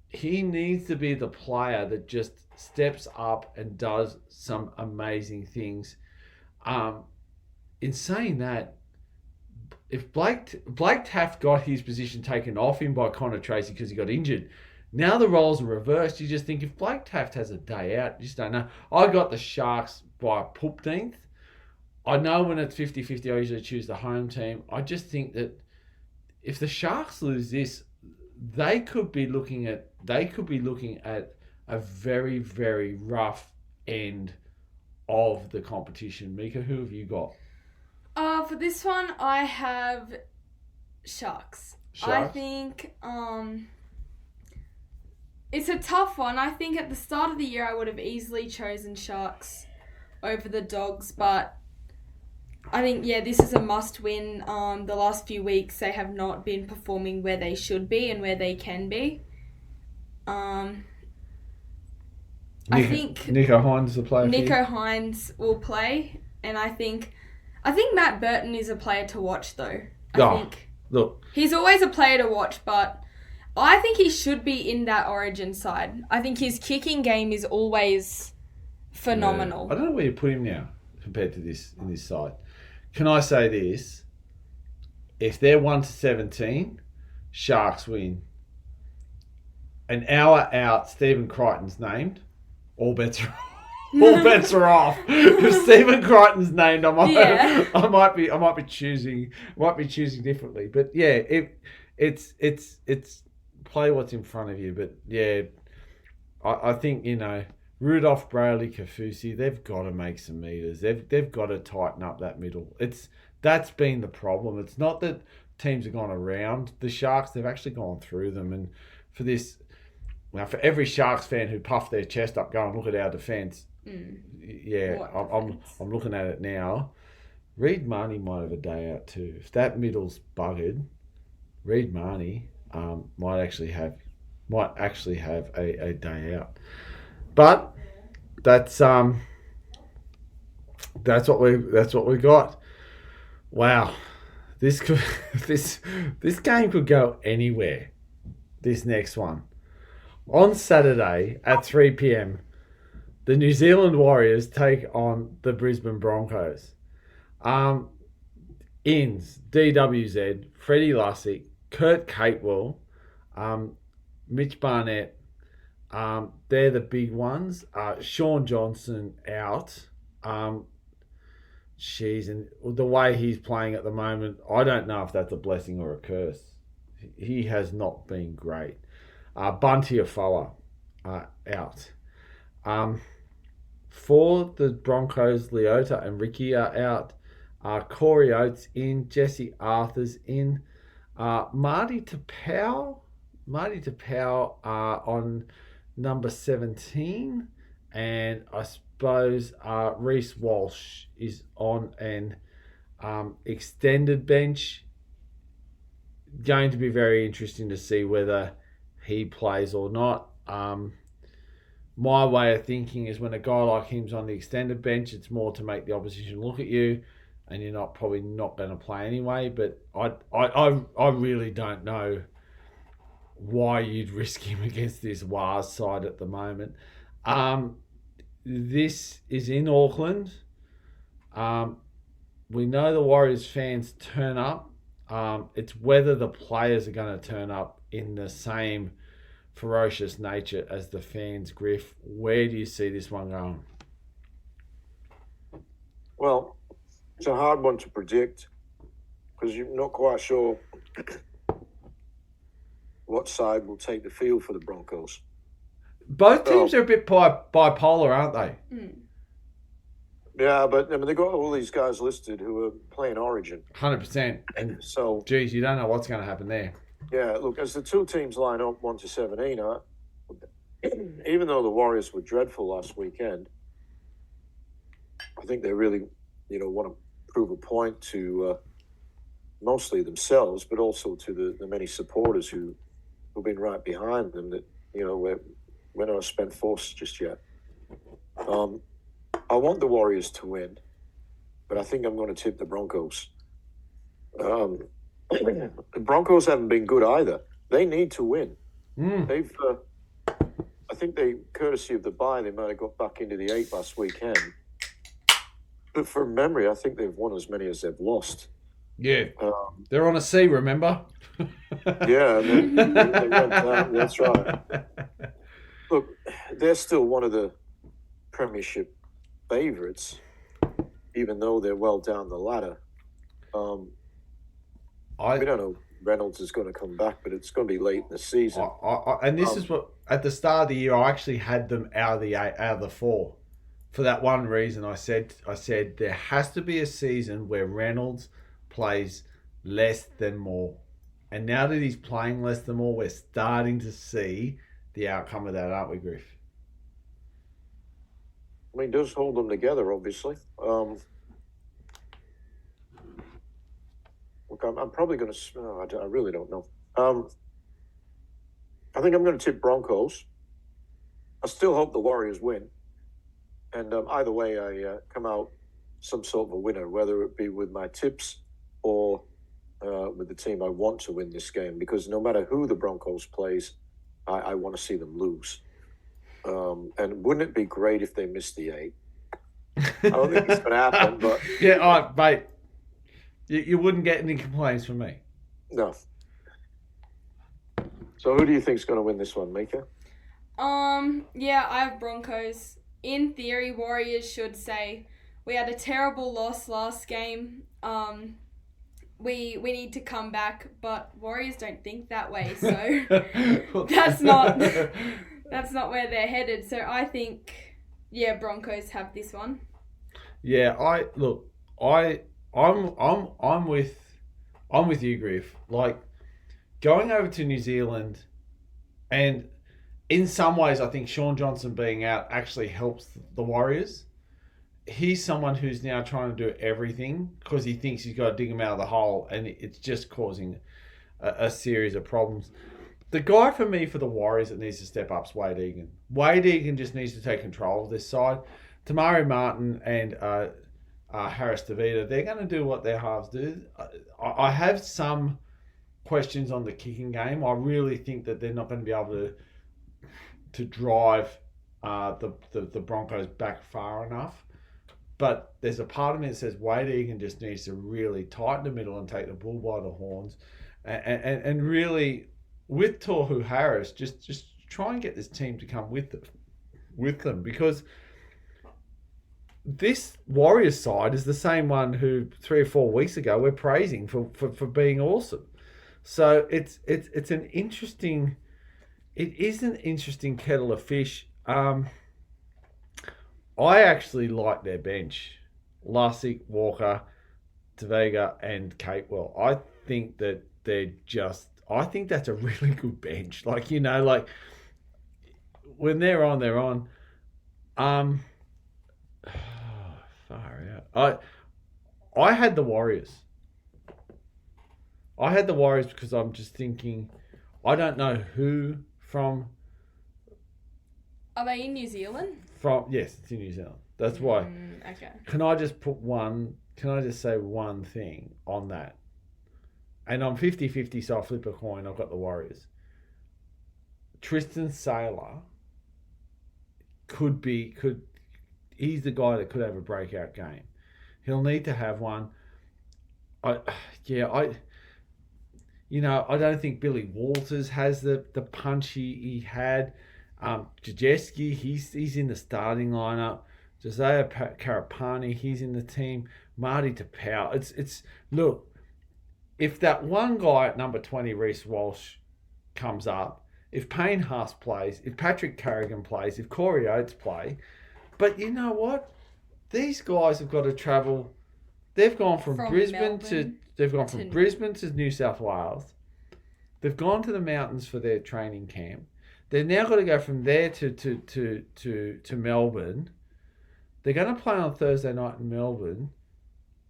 he needs to be the player that just steps up and does some amazing things. In saying that, if Blake Taft got his position taken off him by Connor Tracy because he got injured, now the roles are reversed. You just think if Blake Taft has a day out, you just don't know. I got the Sharks by 15th. I know when it's 50-50, I usually choose the home team. I just think that if the Sharks lose this, they could be looking at a very, very rough end of the competition. Mika, who have you got? For this one, I have Sharks. I think it's a tough one. I think at the start of the year, I would have easily chosen Sharks over the Dogs, but I think, this is a must-win. The last few weeks, they have not been performing where they should be and where they can be. I think Nico Hines will play. Nico Hines will play, and I think Matt Burton is a player to watch, though. I think he's always a player to watch, but I think he should be in that Origin side. I think his kicking game is always phenomenal. I don't know where you put him now compared to this in this side. Can I say this? If they're 1-17, Sharks win. An hour out, Stephen Crichton's named. All bets are off. If Stephen Crichton's named, I might be choosing differently. But yeah, it's play what's in front of you. But yeah, I think Rudolph, Brayley, Kafusi, they've got to make some meters. They've got to tighten up that middle. That's been the problem. It's not that teams have gone around the Sharks; they've actually gone through them. And for this, for every Sharks fan who puffed their chest up, going, look at our defence. I'm looking at it now. Reid Marnie might have a day out too. If that middle's buggered, Reid Marnie might actually have a day out. But that's what we got. Wow, this game could go anywhere. This next one on Saturday at 3 p.m. The New Zealand Warriors take on the Brisbane Broncos. Inns, DWZ, Freddie Lussick, Kurt Capewell, Mitch Barnett, They're the big ones. Sean Johnson out. And the way he's playing at the moment, I don't know if that's a blessing or a curse. He has not been great. Bunty Afoa out. For the Broncos, Leota and Ricky are out. Corey Oates in. Jesse Arthur's in. Marty Tapau on number 17. And I suppose Reece Walsh is on an extended bench. Going to be very interesting to see whether he plays or not. My way of thinking is when a guy like him's on the extended bench, it's more to make the opposition look at you, and you're probably not going to play anyway. But I really don't know why you'd risk him against this Wars side at the moment. This is in Auckland. We know the Warriors fans turn up. It's whether the players are going to turn up in the same ferocious nature as the fans, Griff. Where do you see this one going? Well, it's a hard one to predict because you're not quite sure what side will take the field for the Broncos. Both teams are a bit bipolar, aren't they? Mm. Yeah, but I mean, they've got all these guys listed who are playing Origin. 100%. And so, geez, you don't know what's going to happen there. Yeah, look, as the two teams line up 1 to 17, even though the Warriors were dreadful last weekend, I think they really, want to prove a point to mostly themselves, but also to the many supporters who've been right behind them. That we're not a spent force just yet. I want the Warriors to win, but I think I'm going to tip the Broncos. The Broncos haven't been good either. They need to win. They've, I think courtesy of the bye, they might have got back into the 8 last weekend. But from memory, I think they've won as many as they've lost. Yeah, they're on a C, remember? Yeah, they went down. That's right. Look, they're still one of the Premiership favourites, even though they're well down the ladder. We don't know if Reynolds is going to come back, but it's going to be late in the season. And this is what, at the start of the year, I actually had them out of the 4. For that one reason, I said there has to be a season where Reynolds plays less than more. And now that he's playing less than more, we're starting to see the outcome of that, aren't we, Griff? I mean, it does hold them together, obviously. Look, I'm probably going to... I really don't know. I think I'm going to tip Broncos. I still hope the Warriors win. And either way, I come out some sort of a winner, whether it be with my tips or with the team I want to win this game. Because no matter who the Broncos plays, I want to see them lose. And wouldn't it be great if they missed the 8? I don't think it's going to happen, but... Yeah, mate. You wouldn't get any complaints from me. No. So who do you think is going to win this one, Mika? Yeah, I have Broncos. In theory, Warriors should say, we had a terrible loss last game. We need to come back, but Warriors don't think that way, so that's not where they're headed. So I think, Broncos have this one. Yeah, I'm with you, Griff. Like, going over to New Zealand, and in some ways, I think Sean Johnson being out actually helps the Warriors. He's someone who's now trying to do everything because he thinks he's got to dig him out of the hole, and it's just causing a series of problems. The guy for me for the Warriors that needs to step up is Wade Egan. Wade Egan just needs to take control of this side. Tamari Martin and Harris DeVita, they're going to do what their halves do. I have some questions on the kicking game. I really think that they're not going to be able to drive the Broncos back far enough. But there's a part of me that says Wade Egan just needs to really tighten the middle and take the bull by the horns. And really, with Tohu Harris, just try and get this team to come with them because this Warriors side is the same one who 3 or 4 weeks ago we're praising for being awesome. So it's an interesting. It is an interesting kettle of fish. I actually like their bench. Lussick, Walker, Tavega, and Capewell. I think that I think that's a really good bench. Like, when they're on, they're on. Far out. I had the Warriors. I had the Warriors because I'm just thinking, I don't know who from. Are they in New Zealand? Yes, it's in New Zealand. That's why. Okay. Can I just say one thing on that? And I'm 50-50, so I flip a coin. I've got the Warriors. Tristan Saylor he's the guy that could have a breakout game. He'll need to have one. I don't think Billy Walters has the punch he had. Jajeski, he's in the starting lineup. Josiah Karapani, he's in the team. Marty Tapau. It's look, if that one guy at number 20, Reece Walsh, comes up, if Payne Haas plays, if Patrick Carrigan plays, if Corey Oates play, but you know what? These guys have got to travel. They've gone from Brisbane to New South Wales. They've gone to the mountains for their training camp. They've now got to go from there to Melbourne. They're going to play on Thursday night in Melbourne.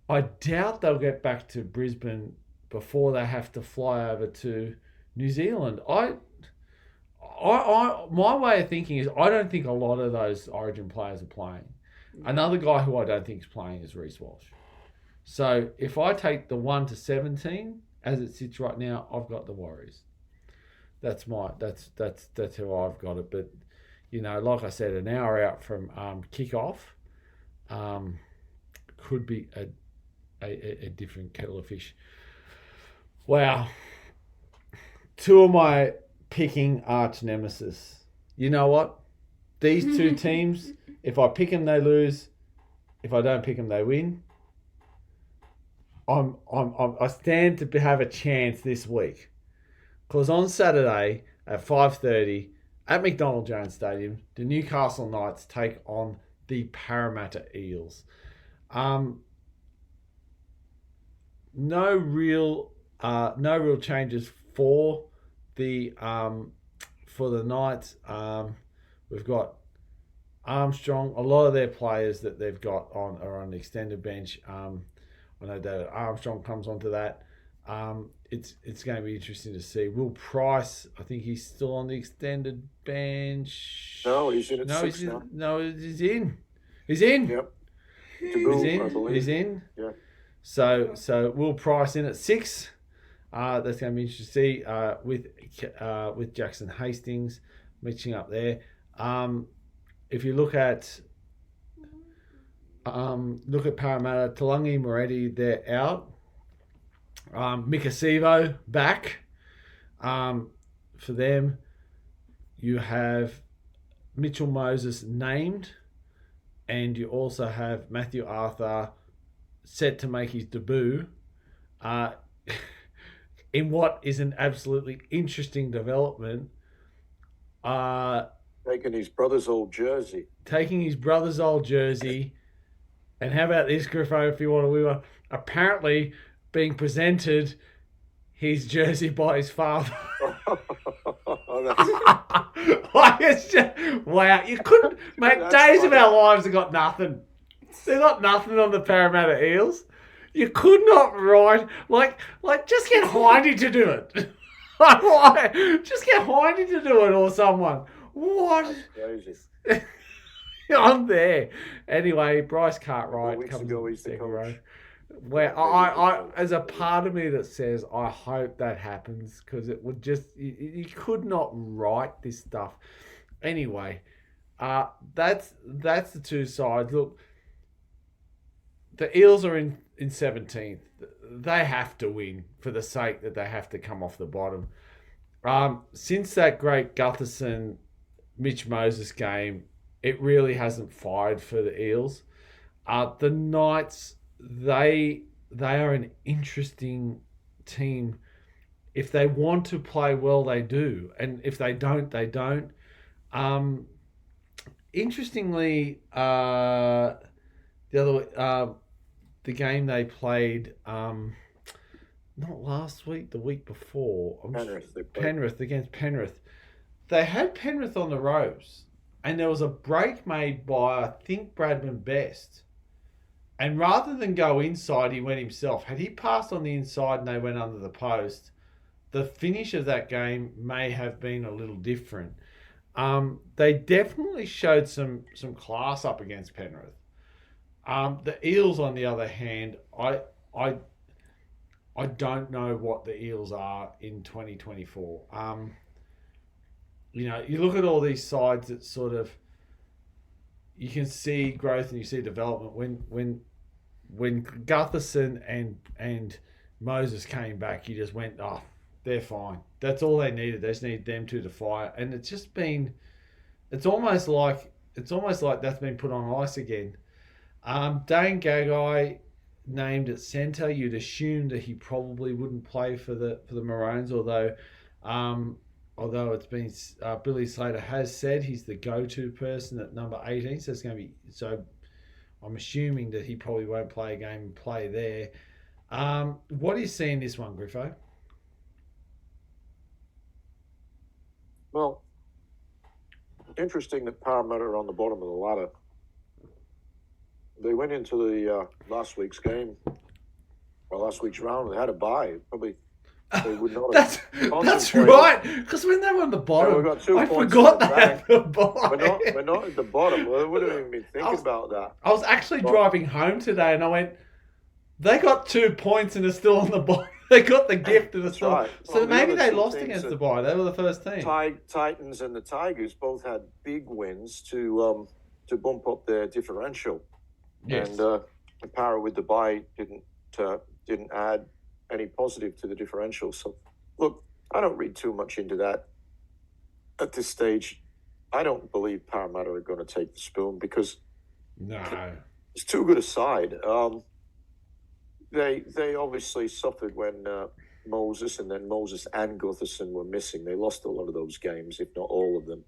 I doubt they'll get back to Brisbane before they have to fly over to New Zealand. My way of thinking is I don't think a lot of those Origin players are playing. Another guy who I don't think is playing is Reece Walsh. So if I take the 1 to 17 as it sits right now, I've got the Warriors. That's how I've got it. But like I said, an hour out from kickoff could be a different kettle of fish. Wow. 2 of my picking arch nemesis. You know what? These 2 teams, if I pick them, they lose. If I don't pick them, they win. I stand to have a chance this week. Because on Saturday at 5:30 at McDonald Jones Stadium, the Newcastle Knights take on the Parramatta Eels. No real changes for the Knights. We've got Armstrong. A lot of their players that they've got are on the extended bench. I know that Armstrong comes onto that. It's going to be interesting to see. Will Price, I think he's still on the extended bench. No, he's in at 6 now. No, he's in. He's in. Yep. He's in. Yeah. So Will Price in at 6. That's going to be interesting to see with Jackson Hastings matching up there. If you look at Parramatta, Talangi, Moretti, they're out. Mikasivo back. For them, you have Mitchell Moses named, and you also have Matthew Arthur set to make his debut in what is an absolutely interesting development. Taking his brother's old jersey. And how about this, Griffo, if you want to, we were apparently being presented his jersey by his father. Like, it's just, wow, you couldn't, mate, days of our lives have got nothing. They've got nothing on the Parramatta Eels. You could not write, like just get Hindy to do it. Just get Hindy to do it or someone. What? I'm there. Anyway, Bryce Cartwright comes in the second row. Where I as a part of me that says I hope that happens because it would just you could not write this stuff. Anyway, that's the 2 sides. Look, the Eels are in 17th. They have to win for the sake that they have to come off the bottom. Since that great Gutherson Mitch Moses game, it really hasn't fired for the Eels. The Knights, they are an interesting team. If they want to play well, they do, and if they don't, they don't. Interestingly, the other the game they played, not last week, the week before, Penrith against Penrith. They had Penrith on the ropes, and there was a break made by, I think, Bradman Best. And rather than go inside, he went himself. Had he passed on the inside and they went under the post, the finish of that game may have been a little different. They definitely showed some class up against Penrith. The Eels, on the other hand, I don't know what the Eels are in 2024. You look at all these sides that sort of, you can see growth and you see development. When Gutherson and Moses came back, you just went, oh, they're fine. That's all they needed. They just needed them two to fire, and it's just been, it's almost like that's been put on ice again. Dane Gagai named at centre. You'd assume that he probably wouldn't play for the Maroons, although it's been Billy Slater has said he's the go-to person at number 18. So it's going to be, so I'm assuming that he probably won't play a game and play there. What do you see in this one, Griffo? Well, interesting that Parramatta are on the bottom of the ladder. They went into the last week's game, or last week's round. They had a bye. Probably they would not have. That's right. Because when they were on the bottom, got 2 I points forgot they had the bye. We're not at the bottom. Well, they wouldn't even been thinking about that. I was actually driving home today, and I went, they got 2 points and are still on the bottom. They got the gift and are still. Right. So well, maybe they lost against the bye. They were the first team. Titans and the Tigers both had big wins to bump up their differential. Yes. And Para with the bye didn't add any positive to the differential. So, look, I don't read too much into that at this stage. I don't believe Parramatta are going to take the spoon because it's too good a side. They obviously suffered when Moses and Gutherson were missing. They lost a lot of those games, if not all of them.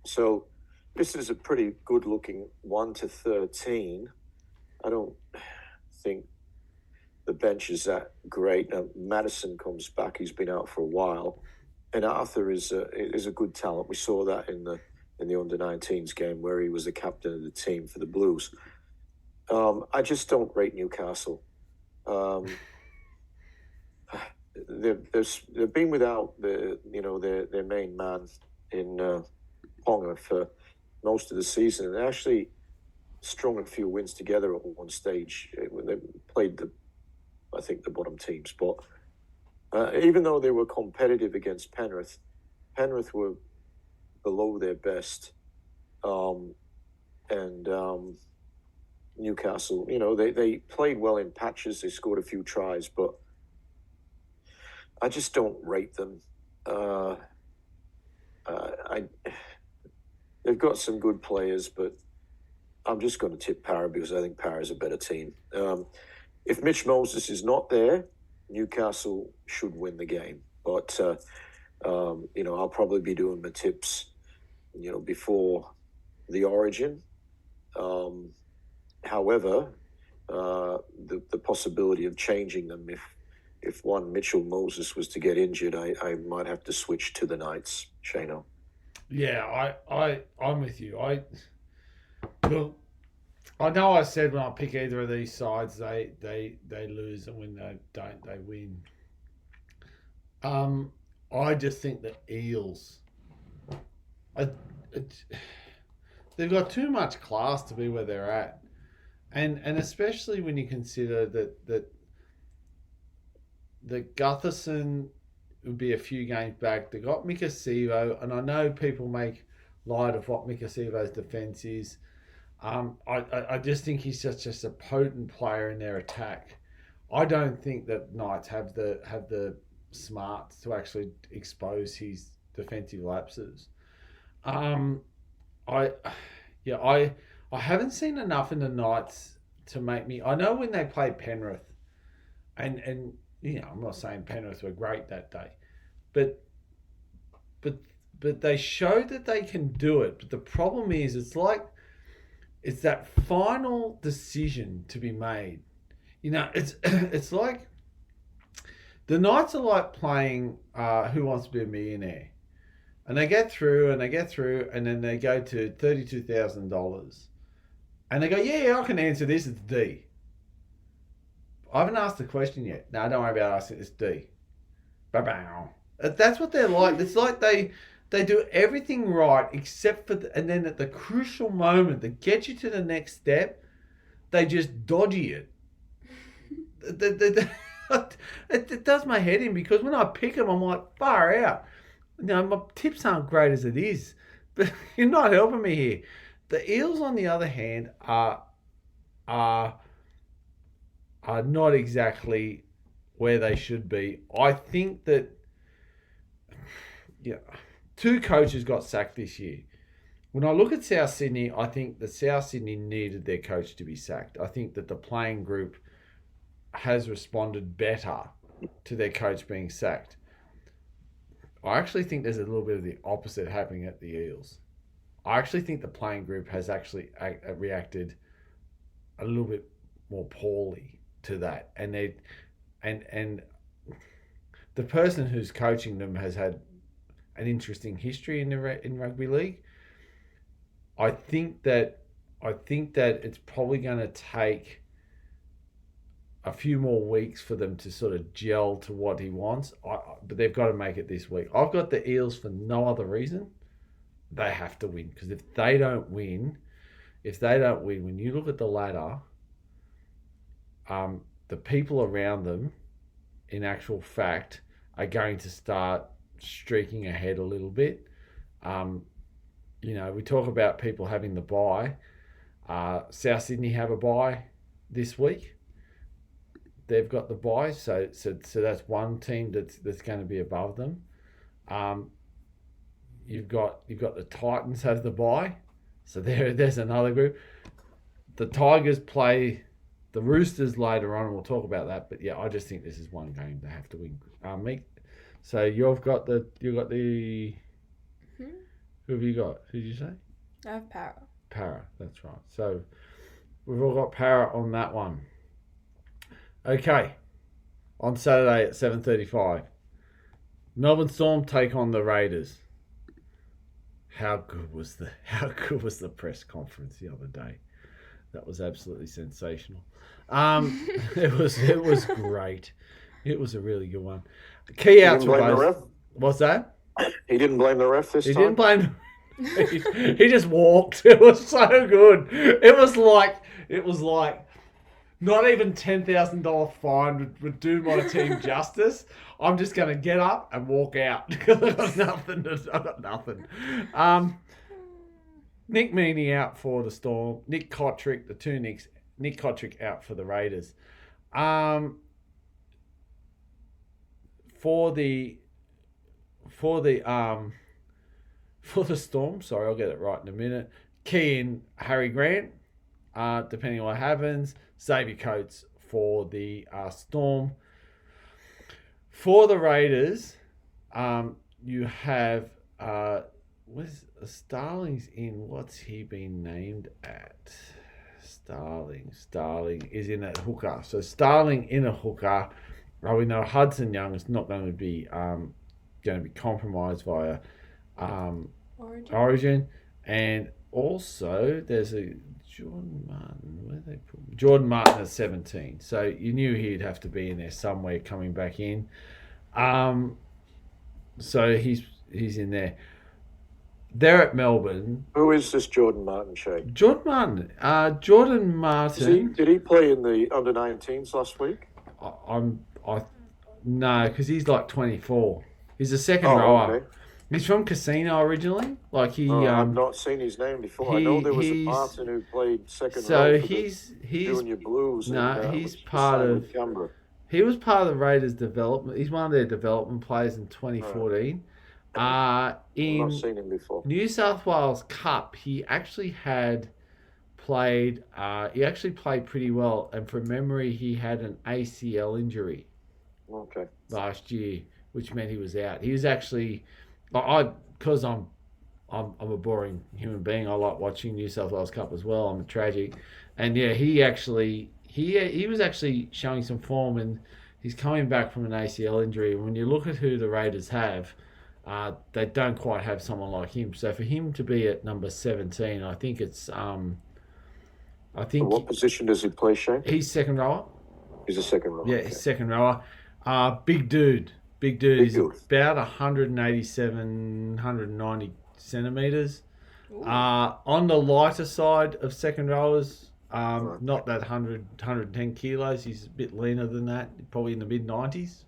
So this is a pretty good-looking 1-13. I don't think the bench is that great. Now, Madison comes back; he's been out for a while, and Arthur is a good talent. We saw that in the under-19s game where he was the captain of the team for the Blues. I just don't rate Newcastle. They've been without their main man in Ponga for most of the season, and they actually strung a few wins together at one stage when they played the bottom teams. But even though they were competitive against Penrith were below their best, and Newcastle, they played well in patches. They scored a few tries, but I just don't rate them. They've got some good players, but I'm just going to tip Para because I think Para is a better team. If Mitch Moses is not there, Newcastle should win the game. But I'll probably be doing my tips, before the Origin. However, the possibility of changing them if one Mitchell Moses was to get injured, I might have to switch to the Knights, Shano. Yeah, I'm with you. I know I said when I pick either of these sides, they lose, and when they don't, they win. I just think the Eels, they've got too much class to be where they're at. And especially when you consider that Gutherson would be a few games back. They got Mika Sivo, and I know people make light of what Mika Sivo's defence is. I just think he's just a potent player in their attack. I don't think that Knights have the smarts to actually expose his defensive lapses. I haven't seen enough in the Knights to make me. I know when they played Penrith, and I'm not saying Penrith were great that day, but they showed that they can do it. But the problem is, it's that final decision to be made. It's like the Knights are like playing Who Wants to Be a Millionaire. And they get through, and then they go to $32,000. And they go, yeah, I can answer this, it's D. I haven't asked the question yet. No, don't worry about asking, it's D. Ba-bow. That's what they're like. It's like they do everything right except for, and then at the crucial moment that gets you to the next step, they just dodgy it. It does my head in, because when I pick them, I'm like, far out. My tips aren't great as it is, but you're not helping me here. The Eels, on the other hand, are not exactly where they should be. I think that, two coaches got sacked this year. When I look at South Sydney, I think that South Sydney needed their coach to be sacked. I think that the playing group has responded better to their coach being sacked. I actually think there's a little bit of the opposite happening at the Eels. I actually think the playing group has actually reacted a little bit more poorly to that, and the person who's coaching them has had an interesting history in rugby league. I think that it's probably going to take a few more weeks for them to sort of gel to what he wants, but they've got to make it this week. I've got the Eels for no other reason. They have to win, because if they don't win, when you look at the ladder, the people around them, in actual fact, are going to start streaking ahead a little bit. We talk about people having the bye. South Sydney have a bye this week. They've got the bye, so that's one team that's going to be above them. You've got the Titans have the bye, so there's another group. The Tigers play the Roosters later on, and we'll talk about that. But yeah, I just think this is one game they have to win. So you've got the Who have you got? Who did you say? I have Para. Para, that's right. So we've all got Para on that one. Okay, on Saturday at 7:35, Melbourne Storm take on the Raiders. How good was the press conference the other day? That was absolutely sensational. It was great. It was a really good one. Key outs for both. What's that? He didn't blame the ref this time? He didn't blame. He just walked. It was so good. It was like not even $10,000 fine would do my team justice. I'm just going to get up and walk out because I've got nothing. Nick Meaney out for the Storm. Nick Kotrick, the two Nicks. Nick Kotrick out for the Raiders. For the Storm, sorry, I'll get it right in a minute. Key in Harry Grant, depending on what happens. Xavier Coates for the Storm. For the Raiders, you have Starling's in. What's he been named at? Starling is in a hooker. So Starling in a hooker. We know Hudson Young is not going to be compromised via Origin, and also there's a Jordan Martin. Where they put Jordan Martin at 17. So you knew he'd have to be in there somewhere coming back in. So he's in there. They're at Melbourne. Who is this Jordan Martin, Shane? Jordan Martin. Did he play in the under-19s last week? No, because he's like 24. He's a second rower. Okay. He's from Casino originally. I've not seen his name before. I know there was a Martin who played second row. So he's Junior Blues. No, he's part of. He was part of the Raiders' development. He's one of their development players in 2014. I've In not seen him before. New South Wales Cup, he actually played. He actually played pretty well, and from memory, he had an ACL injury Okay. last year, which meant he was out. He was actually, because I'm a boring human being. I like watching New South Wales Cup as well. I'm tragic, and yeah, he was actually showing some form, and he's coming back from an ACL injury. And when you look at who the Raiders have, they don't quite have someone like him. So for him to be at number 17, I think it's What position does he play, Shane? he's second rower. He's a second rower. Yeah, Okay. he's second rower. Big dude. Big dude. Big He's dude. about 187, 190 centimetres. On the lighter side of second rowers, not that 110 kilos. He's a bit leaner than that, probably in the mid-90s.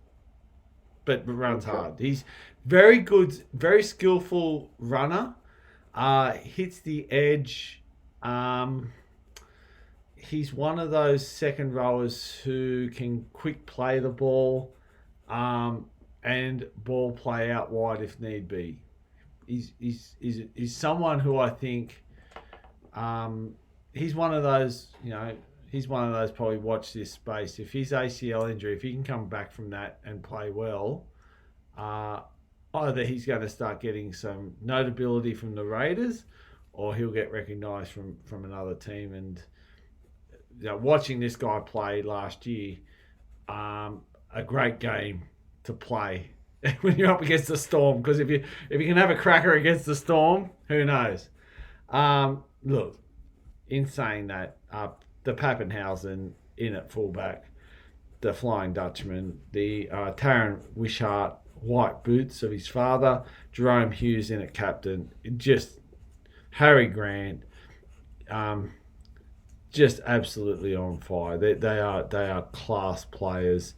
But runs hard. He's very good, very skillful runner. Hits the edge. He's one of those second rowers who can quick play the ball and ball play out wide if need be. He's someone who I think he's one of those, he's one of those probably watch this space. If his ACL injury, if he can come back from that and play well, either he's going to start getting some notability from the Raiders or he'll get recognised from another team. And watching this guy play last year, a great game to play when you're up against the Storm, because if you can have a cracker against the Storm, who knows? Look, in saying that, the Pappenhausen in at fullback, the Flying Dutchman, the Taron Wishart white boots of his father, Jerome Hughes in at captain, just Harry Grant, just absolutely on fire. They are class players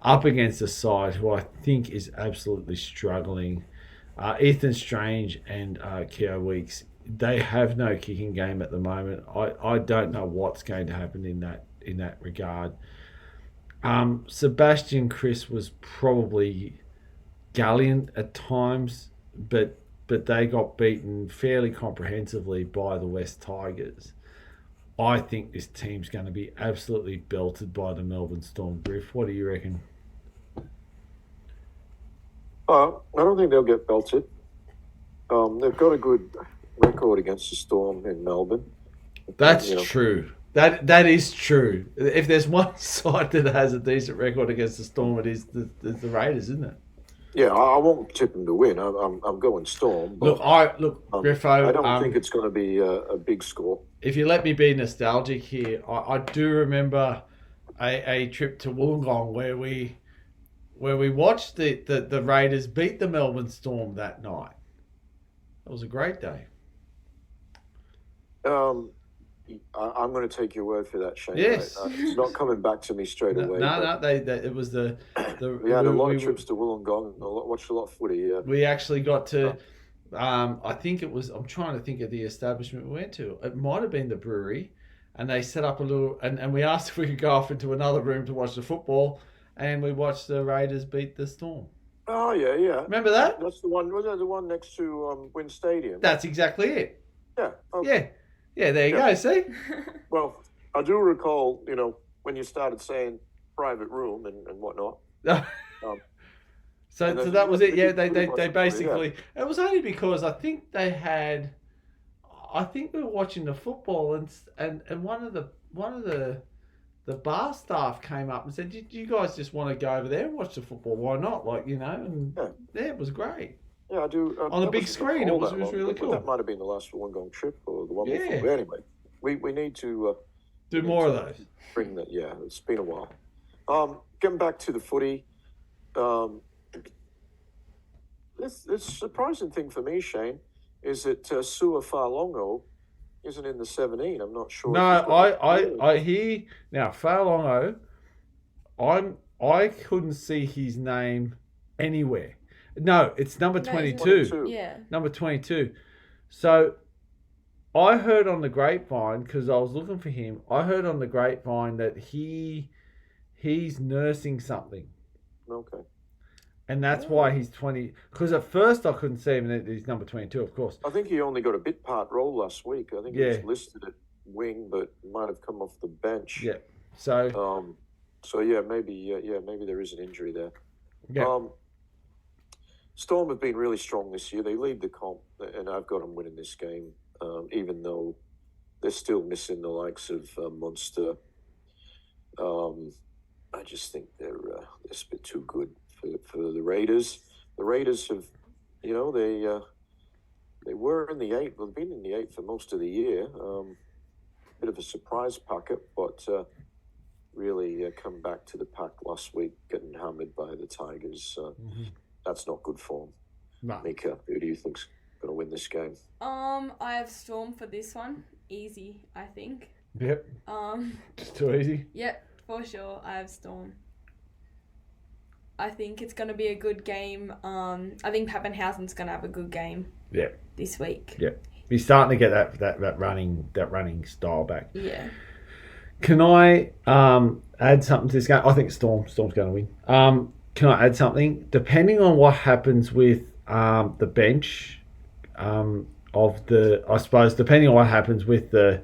up against a side who I think is absolutely struggling. Ethan Strange and Keogh Weeks, they have no kicking game at the moment. I don't know what's going to happen in that regard. Sebastian Chris was probably gallant at times, but they got beaten fairly comprehensively by the West Tigers. I think this team's going to be absolutely belted by the Melbourne Storm. Griff, what do you reckon? I don't think they'll get belted. They've got a good record against the Storm in Melbourne. That's true. That is true. If there's one side that has a decent record against the Storm, it is the Raiders, isn't it? Yeah, I won't tip them to win. I'm going Storm. But, Griffo. I don't think it's going to be a big score. If you let me be nostalgic here, I do remember a trip to Wollongong where we watched the Raiders beat the Melbourne Storm that night. It was a great day. I'm going to take your word for that, Shane. Yes. It's not coming back to me straight away. No. It was the we had a lot of trips to Wollongong. Watched a lot of footy. Yeah. We actually got to. I think it was. I'm trying to think of the establishment we went to. It might have been the brewery, and they set up a little. And we asked if we could go off into another room to watch the football, and we watched the Raiders beat the Storm. Oh yeah. Remember that? That's the one. Was that the one next to Wynn Stadium? That's exactly it. Yeah. Okay. Yeah. There you go. See. Well, I do recall, when you started saying private room and whatnot. So that was it. Yeah, they basically. It was only because I think we were watching the football and one of the bar staff came up and said, "Do you guys just want to go over there and watch the football? Why not?" And it was great. Yeah, I do. On the big screen, it was really cool. That might have been the last Wollongong trip or the one before. But anyway, we need to do more of those. Bring that. Yeah, it's been a while. Getting back to the footy. This surprising thing for me, Shane, is that Sua Falongo isn't in the 17. I'm not sure. No, I hear now Falongo. I couldn't see his name anywhere. No, it's number 22. Yeah. Number 22. So I heard on the grapevine, because I was looking for him, I heard on the grapevine that he he's nursing something. Okay. And that's why he's 20. Because at first I couldn't see him, and he's number 22, of course. I think he only got a bit part role last week. I think he was listed at wing, but might have come off the bench. Yeah. So. Maybe there is an injury there. Yeah. Storm have been really strong this year. They lead the comp, and I've got them winning this game, even though they're still missing the likes of Munster. I just think they're a bit too good for the Raiders. The Raiders have, they were in the 8. They've been in the 8 for most of the year. Bit of a surprise packet, but really come back to the pack last week, getting hammered by the Tigers. That's not good form. No. Mika, who do you think's going to win this game? I have Storm for this one. Easy, I think. Yep. Just too easy. Yep, for sure. I have Storm. I think it's going to be a good game. I think Pappenhausen's going to have a good game. Yeah. This week. Yeah. He's starting to get that running style back. Yeah. Can I add something to this game? I think Storm's going to win. Can I add something? Depending on what happens with the bench depending on what happens with the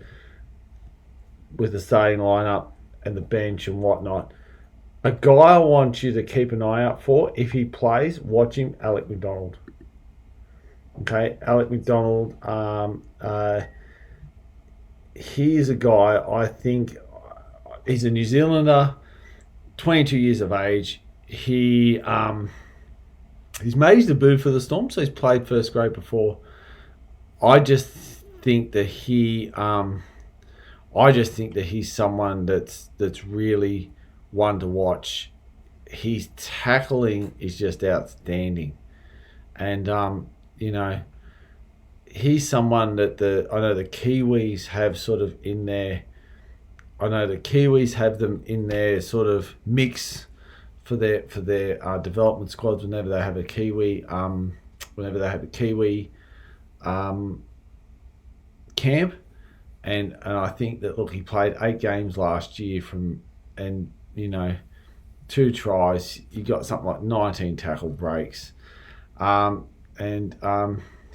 starting lineup and the bench and whatnot, a guy I want you to keep an eye out for, if he plays, watch him, Alec McDonald. Okay, Alec McDonald. He is a guy, I think, he's a New Zealander, 22 years of age. He's made his debut for the Storm, so he's played first grade before. I just think that he's someone that's really one to watch. His tackling is just outstanding, and he's someone that I know the Kiwis have sort of in their. I know the Kiwis have them in their sort of mix for their development squads whenever they have a Kiwi camp, and I think that he played 8 games last year 2 tries. He got something like 19 tackle breaks, and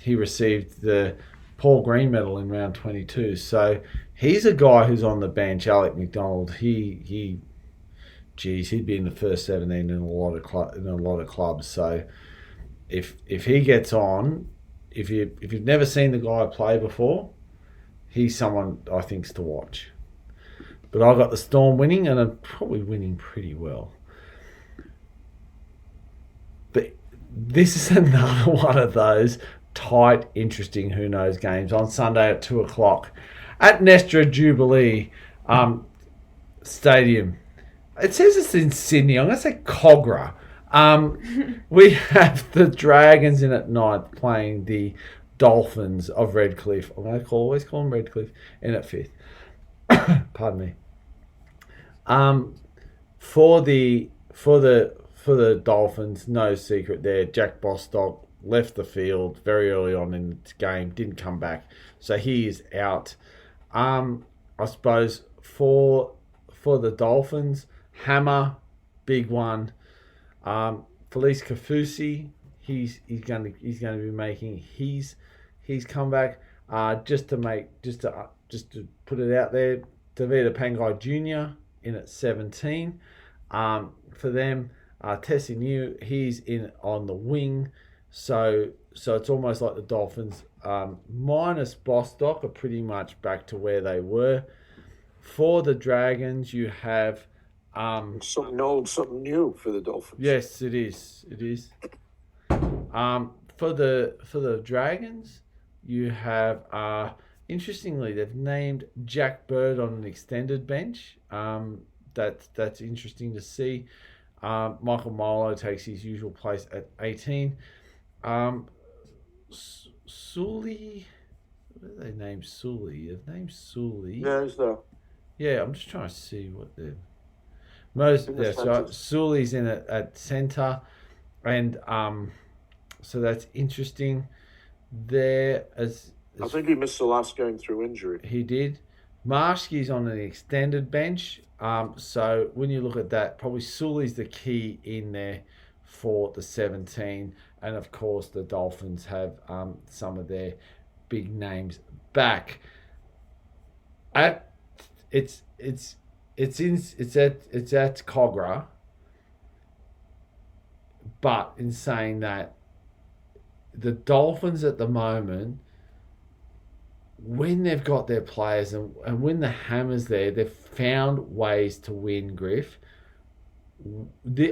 he received the Paul Green medal in round 22. So he's a guy who's on the bench, Alec McDonald. He'd be in the first 17 in a lot of clubs. So if he gets on, if you've never seen the guy play before, he's someone I think's to watch. But I got the Storm winning, and I'm probably winning pretty well. But this is another one of those tight, interesting who knows games on Sunday at 2:00 at Nestra Jubilee Stadium. It says it's in Sydney. I'm going to say Cogra. We have the Dragons in at 9th playing the Dolphins of Redcliffe. I'm going to always call them Redcliffe, in at 5th. Pardon me. For the Dolphins, no secret there. Jack Bostock left the field very early on in the game, didn't come back, so he is out. I suppose for the Dolphins, Hammer, big one. Felice Kafusi, he's going to be making his comeback. Just to put it out there, Davida Pangai Jr. in at 17. For them, Tessie New, he's in on the wing. So it's almost like the Dolphins, minus Bostock, are pretty much back to where they were. For the Dragons, you have something old, something new for the Dolphins. Yes, it is. It is. For the Dragons, you have interestingly, they've named Jack Bird on an extended bench. That's interesting to see. Michael Milo takes his usual place at 18. Sully, what do they name Sully? They've named Sully. Yeah, he's there. Yeah, I'm just trying to see what the most. Yeah, so Sully's in at centre, and so that's interesting. There, as I think he missed the last game through injury. he did. Marshke's on an extended bench. So when you look at that, probably Sully's the key in there for the 17. And of course, the Dolphins have some of their big names back. It's at Cogra, but in saying that, the Dolphins at the moment, when they've got their players and when the hammer's there, they've found ways to win, Griff.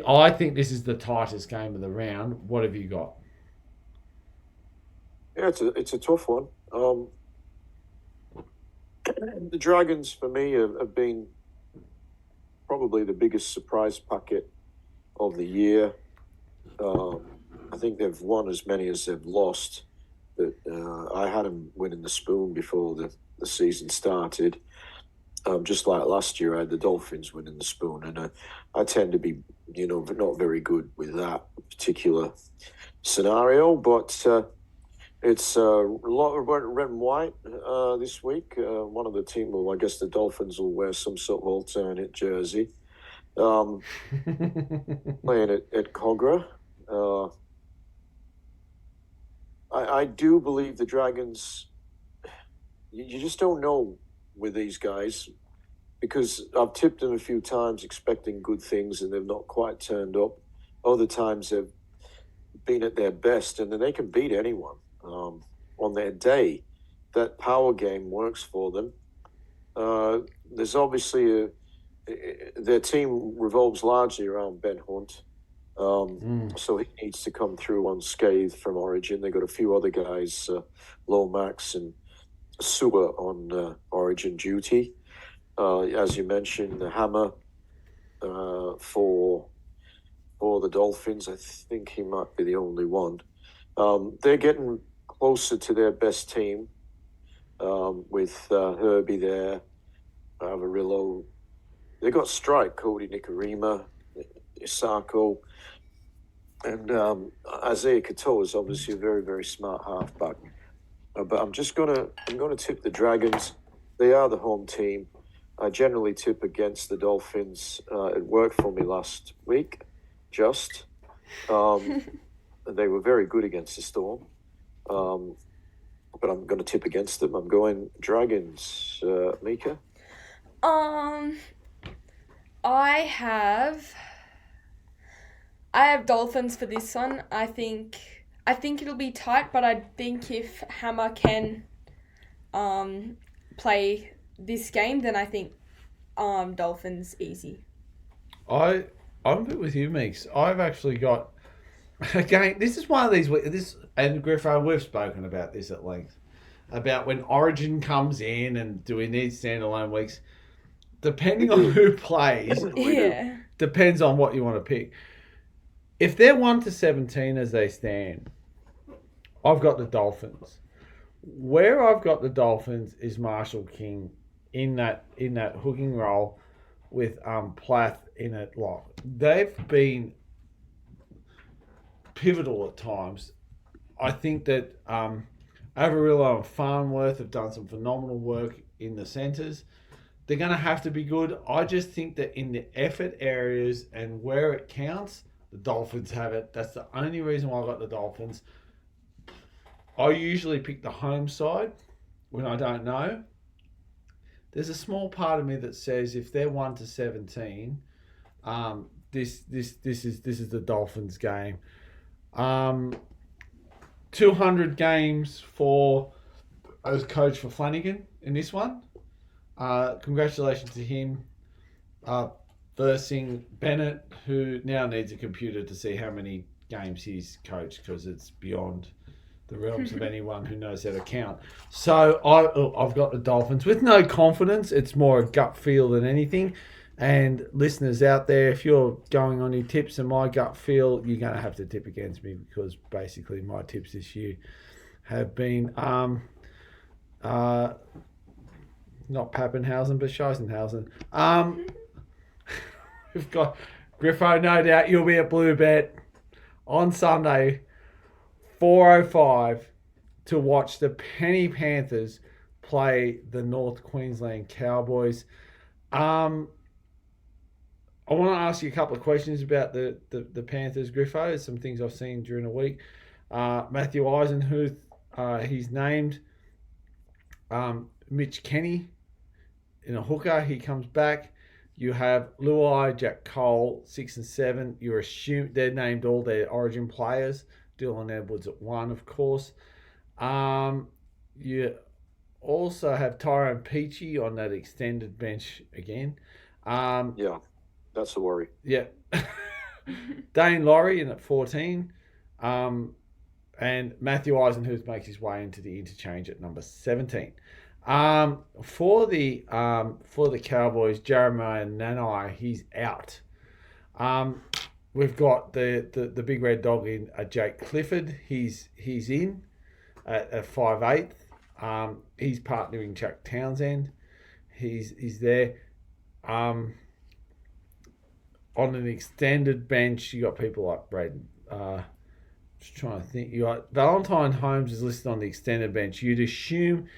I think this is the tightest game of the round. What have you got? Yeah, it's a tough one. The Dragons, for me, have been probably the biggest surprise packet of the year. I think they've won as many as they've lost. But I had them winning the Spoon before the season started. Just like last year, I had the Dolphins winning the Spoon, and I tend to be, not very good with that particular scenario. But it's a lot of red and white this week. One of the team, I guess the Dolphins will wear some sort of alternate jersey. Playing at Cogra. I do believe the Dragons, you just don't know with these guys, because I've tipped them a few times expecting good things and they've not quite turned up. Other times they've been at their best and then they can beat anyone on their day. That power game works for them. There's obviously their team revolves largely around Ben Hunt. So he needs to come through unscathed from Origin. They've got a few other guys, Lomax and Sewer on Origin duty. As you mentioned, the hammer for the Dolphins. I think he might be the only one. They're getting closer to their best team with Herbie there, Avarillo. They got Strike, Cody Nikarima, Isako, and Isaiah Katoa is obviously a very, very smart halfback. But I'm gonna tip the Dragons. They are the home team. I generally tip against the Dolphins. It worked for me last week, just. They were very good against the Storm. But I'm going to tip against them. I'm going Dragons. Mika? I have Dolphins for this one. I think it'll be tight, but I think if Hammer can play this game, then I think Dolphins easy. I'm a bit with you, Meeks. I've actually got, again, this is one of these, and Griffo, we've spoken about this at length, about when Origin comes in and do we need standalone weeks. Depending on who plays, depends on what you want to pick. If they're 1-17 as they stand, I've got the Dolphins. Where I've got the Dolphins is Marshall King in that hooking role with Plath in it. Like, they've been pivotal at times. I think that Avarillo and Farnworth have done some phenomenal work in the centres. They're going to have to be good. I just think that in the effort areas and where it counts, the Dolphins have it. That's the only reason why I got the Dolphins. I usually pick the home side when I don't know. There's a small part of me that says if they're 1-17, this is the Dolphins game. 200 games as coach for Flanagan in this one. Congratulations to him. Versing Bennett, who now needs a computer to see how many games he's coached, because it's beyond the realms of anyone who knows how to count. So I've got the Dolphins with no confidence. It's more a gut feel than anything. And listeners out there, if you're going on your tips and my gut feel, you're going to have to tip against me, because basically my tips this year have been not Pappenhausen, but Scheissenhausen. We've got Griffo, no doubt you'll be at Blue Bet on Sunday, 4:05, to watch the Penny Panthers play the North Queensland Cowboys. I want to ask you a couple of questions about the Panthers, Griffo. Some things I've seen during the week. Matthew Eisenhuth, he's named. Mitch Kenny in a hooker, he comes back. You have Luai, Jack Cole, 6 and 7. They're named all their Origin players. Dylan Edwards at 1, of course. You also have Tyrone Peachy on that extended bench again. Yeah, that's a worry. Yeah. Dane Laurie in at 14. And Matthew Eisenhuth makes his way into the interchange at number 17. For the Cowboys, Jeremiah Nanai, he's out. We've got the big red dog in Jake Clifford. He's in at 5'8". He's partnering Jack Townsend. He's there. On an extended bench, you got people like Braden. Just trying to think. You got Valentine Holmes is listed on the extended bench. You'd assume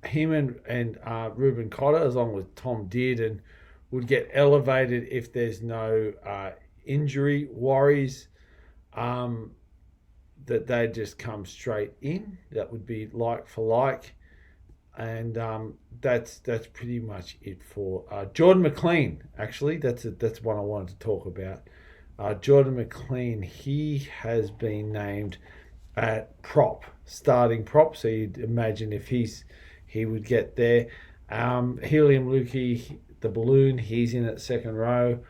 him and Ruben Cotter, along with Tom Dearden, would get elevated if there's no injury worries. That they'd just come straight in. That would be like for like. And that's pretty much it for Jordan McLean. Actually, that's one I wanted to talk about. Jordan McLean, he has been named at starting prop. So you'd imagine if he would get there. Helium Lukey, the balloon, he's in at second row.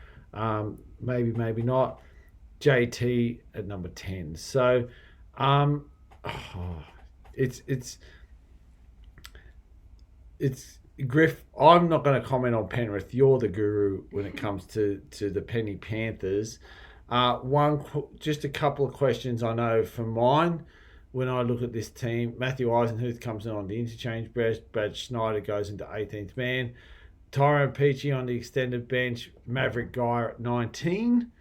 Maybe not. JT at number 10. So it's Griff. I'm not going to comment on Penrith. You're the guru when it comes to the Penny Panthers. Just a couple of questions I know from mine. When I look at this team, Matthew Eisenhuth comes in on the interchange bench. Brad Schneider goes into 18th man. Tyrone Peachy on the extended bench. Maverick Guy at 19.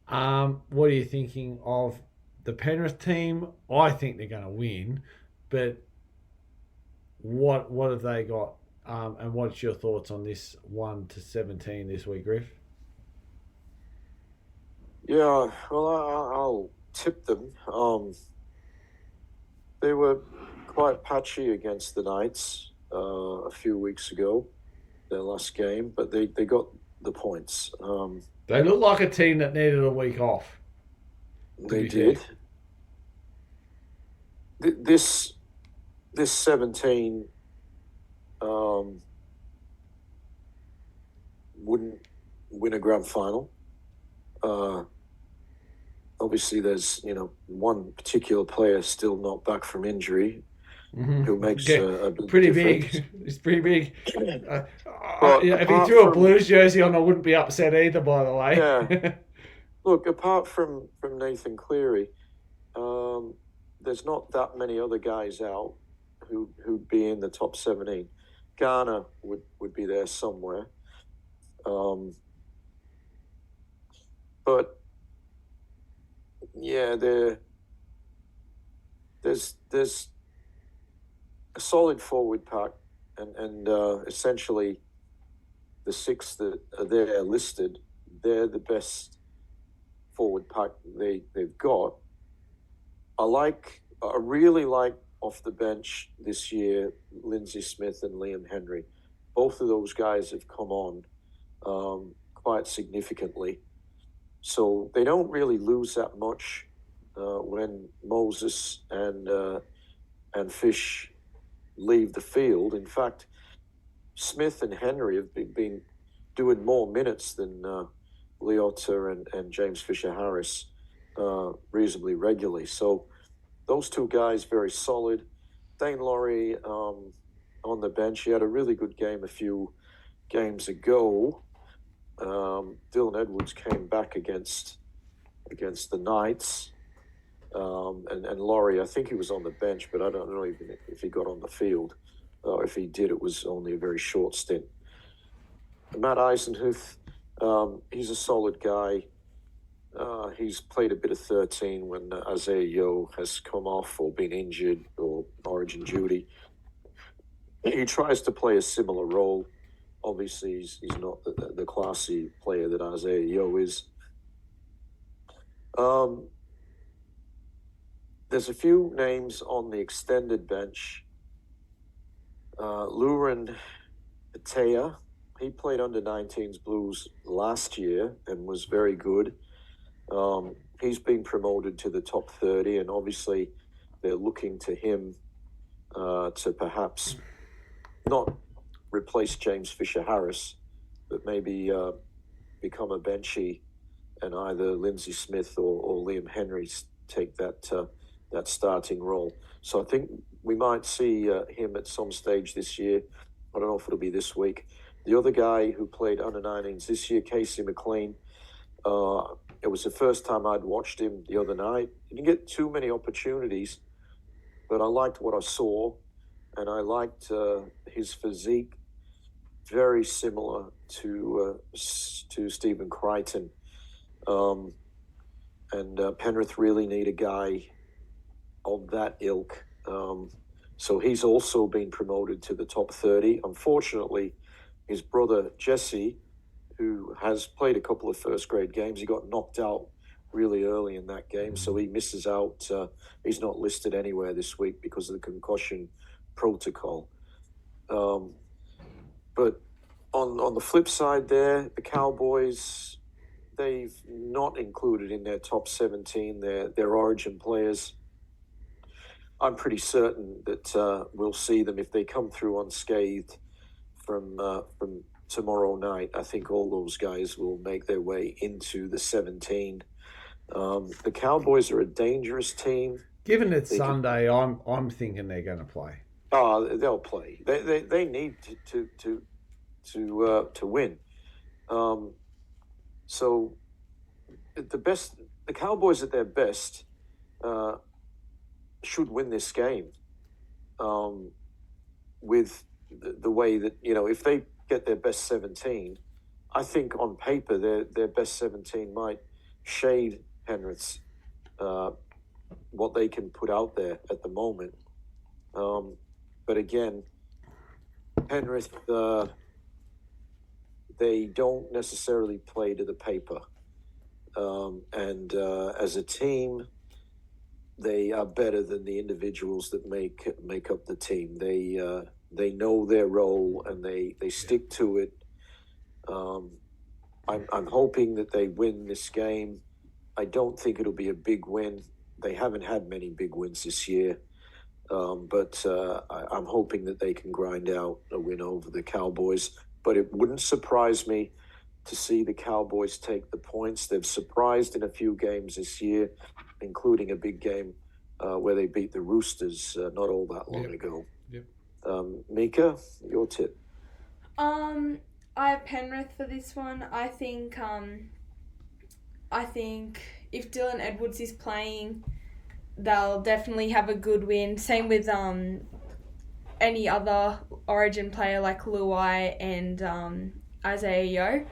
What are you thinking of the Penrith team? I think they're going to win, but what have they got? And what's your thoughts on this 1 to 17 this week, Griff? Yeah, well, I'll tip them. They were quite patchy against the Knights a few weeks ago, their last game, but they got the points. They look like a team that needed a week off. They did. This 17 wouldn't win a grand final. Obviously, there's one particular player still not back from injury, who makes a pretty difference. big. It's pretty big. If he threw a Blues jersey on, I wouldn't be upset either. By the way, yeah. Look, apart from Nathan Cleary, there's not that many other guys out who'd be in the top 17. Garner would be there somewhere, but yeah, there's a solid forward pack, and essentially the 6 that are there listed, they're the best forward pack they've got. I really like off the bench this year, Lindsay Smith and Liam Henry. Both of those guys have come on quite significantly. So they don't really lose that much when Moses and Fish leave the field. In fact, Smith and Henry have been doing more minutes than Leota and James Fisher-Harris reasonably regularly. So those two guys, very solid. Dane Laurie on the bench. He had a really good game a few games ago. Dylan Edwards came back against the Knights. And Laurie, I think he was on the bench, but I don't know even if he got on the field. If he did, it was only a very short stint. Matt Eisenhuth, he's a solid guy. He's played a bit of 13 when Isaiah Yeo has come off or been injured or origin duty. he tries to play a similar role. Obviously, he's not the classy player that Isaiah Yeo is. There's a few names on the extended bench. Luren Patea, he played under 19s Blues last year and was very good. He's been promoted to the top 30, and obviously they're looking to him to perhaps not replace James Fisher-Harris, but maybe become a benchy, and either Lindsay Smith or Liam Henry take that starting role. So I think we might see him at some stage this year. I don't know if it'll be this week. The other guy who played under 19s this year, Casey McLean, it was the first time I'd watched him the other night. He didn't get too many opportunities, but I liked what I saw, and I liked his physique, very similar to Stephen Crichton. And Penrith really need a guy of that ilk. So he's also been promoted to the top 30. Unfortunately, his brother Jesse, who has played a couple of first-grade games, he got knocked out really early in that game, so he misses out. He's not listed anywhere this week because of the concussion protocol. But on the flip side there, the Cowboys, they've not included in their top 17 their origin players. I'm pretty certain that we'll see them if they come through unscathed from tomorrow night. I think all those guys will make their way into the 17. The Cowboys are a dangerous team. Given it's Sunday, I'm thinking they're going to play. Oh, they'll play. They need to win. So the Cowboys at their best should win this game. With the way that, if they get their best 17, I think on paper their best 17 might shade Penrith's what they can put out there at the moment. But again, Penrith, they don't necessarily play to the paper. And as a team, they are better than the individuals that make up the team. They know their role and they stick to it. I'm hoping that they win this game. I don't think it'll be a big win. They haven't had many big wins this year. But I'm hoping that they can grind out a win over the Cowboys. But it wouldn't surprise me to see the Cowboys take the points. They've surprised in a few games this year, including a big game where they beat the Roosters not all that long ago. Yep. Mika, your tip? I have Penrith for this one. I think if Dylan Edwards is playing, they'll definitely have a good win. Same with any other Origin player like Luai and Isaiah Yeo.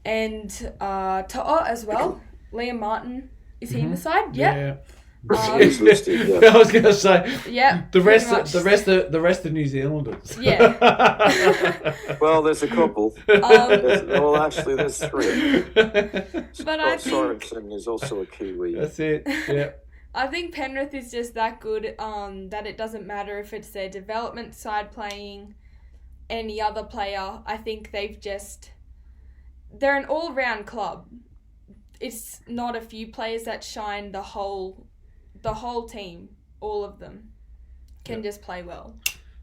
And To'o as well. Liam Martin, is he in the side? Yeah. He's listed, yeah. I was going to say. Yeah. The rest of New Zealanders. Yeah. Well, there's a couple. Actually, there's three. But I think Sorensen is also a Kiwi. That's it. Yeah. I think Penrith is just that good that it doesn't matter if it's their development side playing any other player. I think they're an all-round club. It's not a few players that shine. The whole team, all of them, can just play well.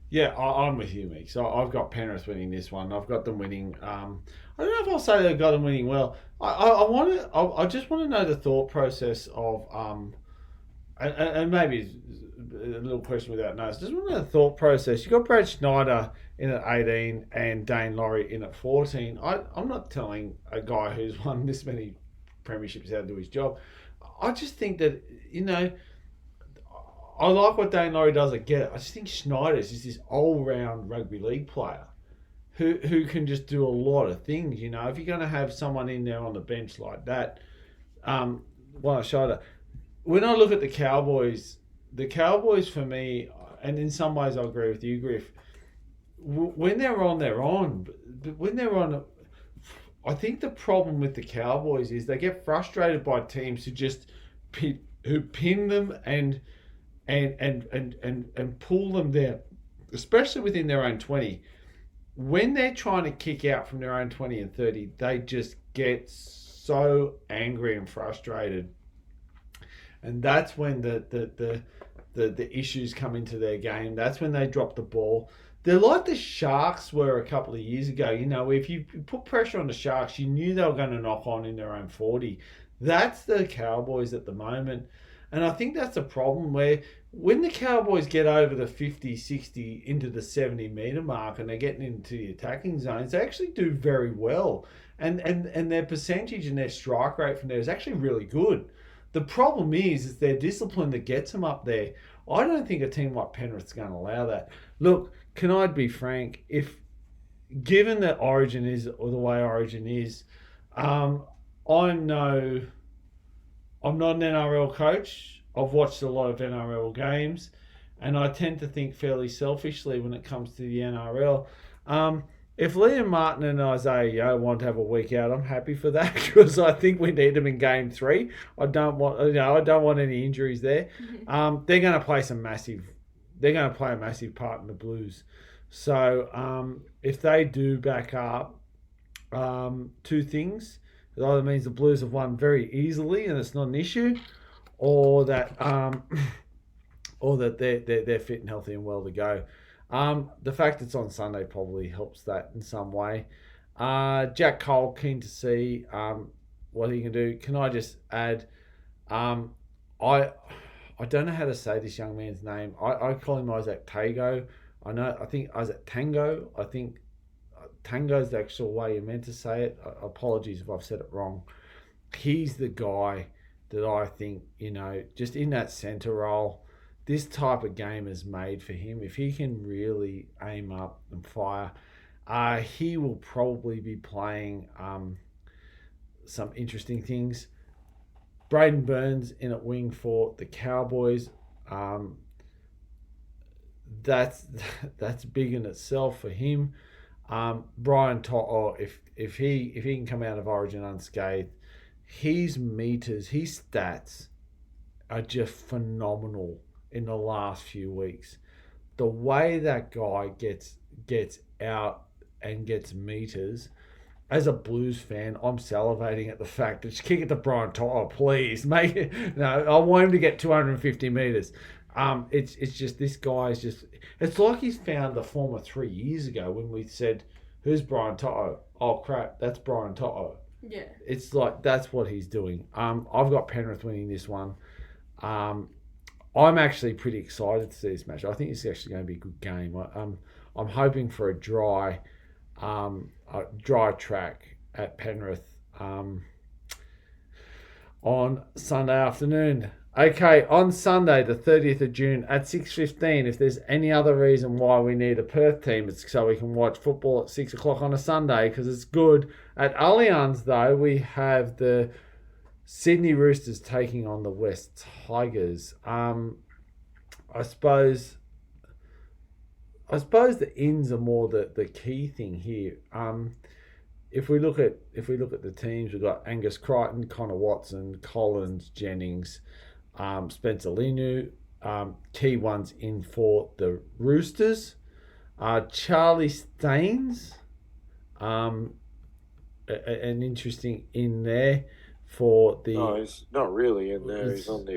Yeah, I'm with you, Mick. So I've got Penrith winning this one. I've got them winning. I don't know if I'll say they've got them winning well. I just want to know the thought process of and maybe a little question without notes. Just want to know the thought process. You got Brad Schneider in at 18 and Dane Laurie in at 14. I'm not telling a guy who's won this many premierships how to do his job. I just think that, I like what Dane Laurie does. I get it. I just think Schneider's is this all-round rugby league player who can just do a lot of things. If you're going to have someone in there on the bench like that, Schneider. When I look at the Cowboys for me, and in some ways I agree with you, Griff, when they're on, they're on. But when they're on, I think the problem with the Cowboys is they get frustrated by teams who pin them and pull them down, especially within their own 20. When they're trying to kick out from their own 20 and 30, they just get so angry and frustrated. And that's when the issues come into their game. That's when they drop the ball. They're like the Sharks were a couple of years ago. You know, if you put pressure on the Sharks, you knew they were going to knock on in their own 40. That's the Cowboys at the moment. And I think that's a problem where when the Cowboys get over the 50, 60, into the 70-metre mark and they're getting into the attacking zones, they actually do very well. And their percentage and their strike rate from there is actually really good. The problem is their discipline that gets them up there. I don't think a team like Penrith's going to allow that. Look, can I be frank? Given that Origin is, or the way Origin is, I'm not an NRL coach. I've watched a lot of NRL games, and I tend to think fairly selfishly when it comes to the NRL. If Liam Martin and Isaiah Yeo want to have a week out, I'm happy for that because I think we need them in Game 3. I don't want any injuries there. They're going to play a massive part in the Blues. So if they do back up, two things. It either means the Blues have won very easily and it's not an issue, or that they're fit and healthy and well to go. The fact it's on Sunday probably helps that in some way. Jack Cole, keen to see what he can do. Can I just add, I don't know how to say this young man's name. I call him Isaac Tago. I think Isaac Tango. I think Tango's the actual way you're meant to say it. Apologies if I've said it wrong. He's the guy that I think, just in that centre role, this type of game is made for him. If he can really aim up and fire, he will probably be playing some interesting things. Braden Burns in at wing for the Cowboys. That's big in itself for him. Brian Toto, if he can come out of Origin unscathed, his meters, his stats are just phenomenal in the last few weeks. The way that guy gets out and gets meters, as a Blues fan, I'm salivating at the fact that just kick it to Brian Toto, please. Make it. No, I want him to get 250 meters. It's just this guy's just. It's like he's found the form of 3 years ago when we said, "Who's Brian Toto?" Oh crap, that's Brian Toto. Yeah. It's like that's what he's doing. I've got Penrith winning this one. I'm actually pretty excited to see this match. I think it's actually going to be a good game. I'm hoping for a dry track at Penrith on Sunday afternoon. Okay, on Sunday, the 30th of June at 6:15, if there's any other reason why we need a Perth team, it's so we can watch football at 6 o'clock on a Sunday because it's good. At Allianz, though, we have the Sydney Roosters taking on the West Tigers. I suppose the ins are more the key thing here. If we look at the teams, we've got Angus Crichton, Connor Watson, Collins, Jennings, Spencer Linu. Key ones in for the Roosters. Charlie Staines, an interesting in there for the. No, he's not really in there. He's on the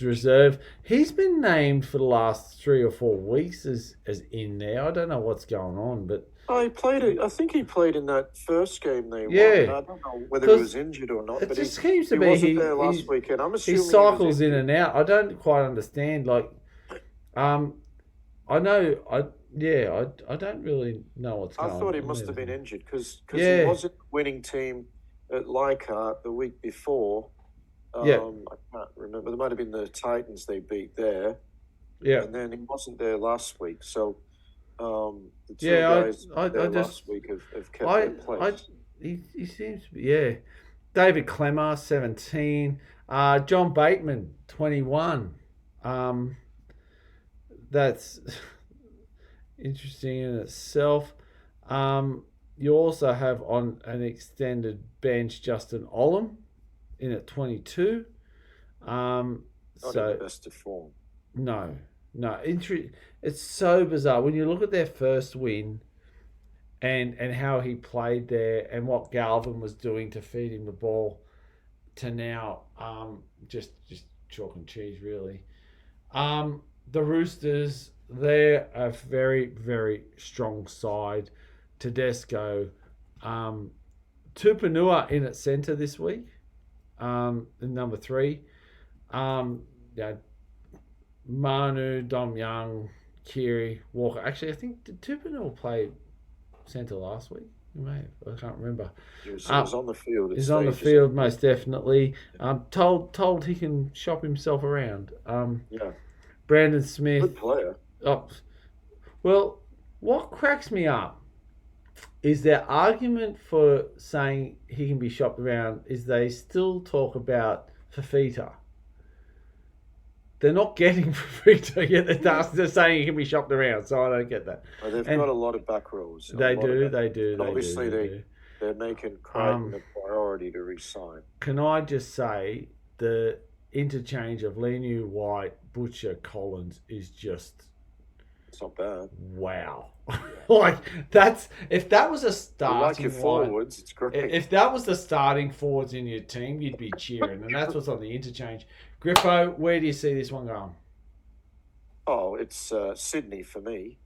reserve. He's been named for the last 3 or 4 weeks as in there. I don't know what's going on, but. Oh, he played it. I think he played in that first game they won. I don't know whether he was injured or not. But just he wasn't there last weekend. I'm assuming he cycles in and out. I don't quite understand. I don't really know what's going on. I thought he must have been injured because he was in the winning team at Leichhardt the week before. I can't remember. There might have been the Titans they beat there. Yeah. And then he wasn't there last week. So the two guys last week have kept their place. He seems to be, David Clemmer, 17. John Bateman, 21. That's interesting in itself. You also have on an extended bench Justin Olam in at 22. Not in the best of form. No. It's so bizarre when you look at their first win and how he played there and what Galvin was doing to feed him the ball to now just chalk and cheese really. The Roosters, they're a very, very strong side. Tedesco, Tupanua in at centre this week, in number 3. Manu, Dom Young, Kiri, Walker. Actually, I think did Tupanua play centre last week? He may have. I can't remember. He was on the field. He's on the field, most definitely. Told he can shop himself around. Yeah. Brandon Smith. Good player. Oh, well, what cracks me up is their argument for saying he can be shopped around is they still talk about Fafita. They're not getting Fafita yet. They're saying he can be shopped around, so I don't get that. Well, they've got a lot of back rows. They do. And obviously, they're making Crichton a priority to re-sign. Can I just say the interchange of Lenu, White, Butcher, Collins is just... It's not bad. Wow. If that was a starting... You like your forwards, it's great. If that was the starting forwards in your team, you'd be cheering. And that's what's on the interchange. Griffo, where do you see this one going? Oh, it's Sydney for me.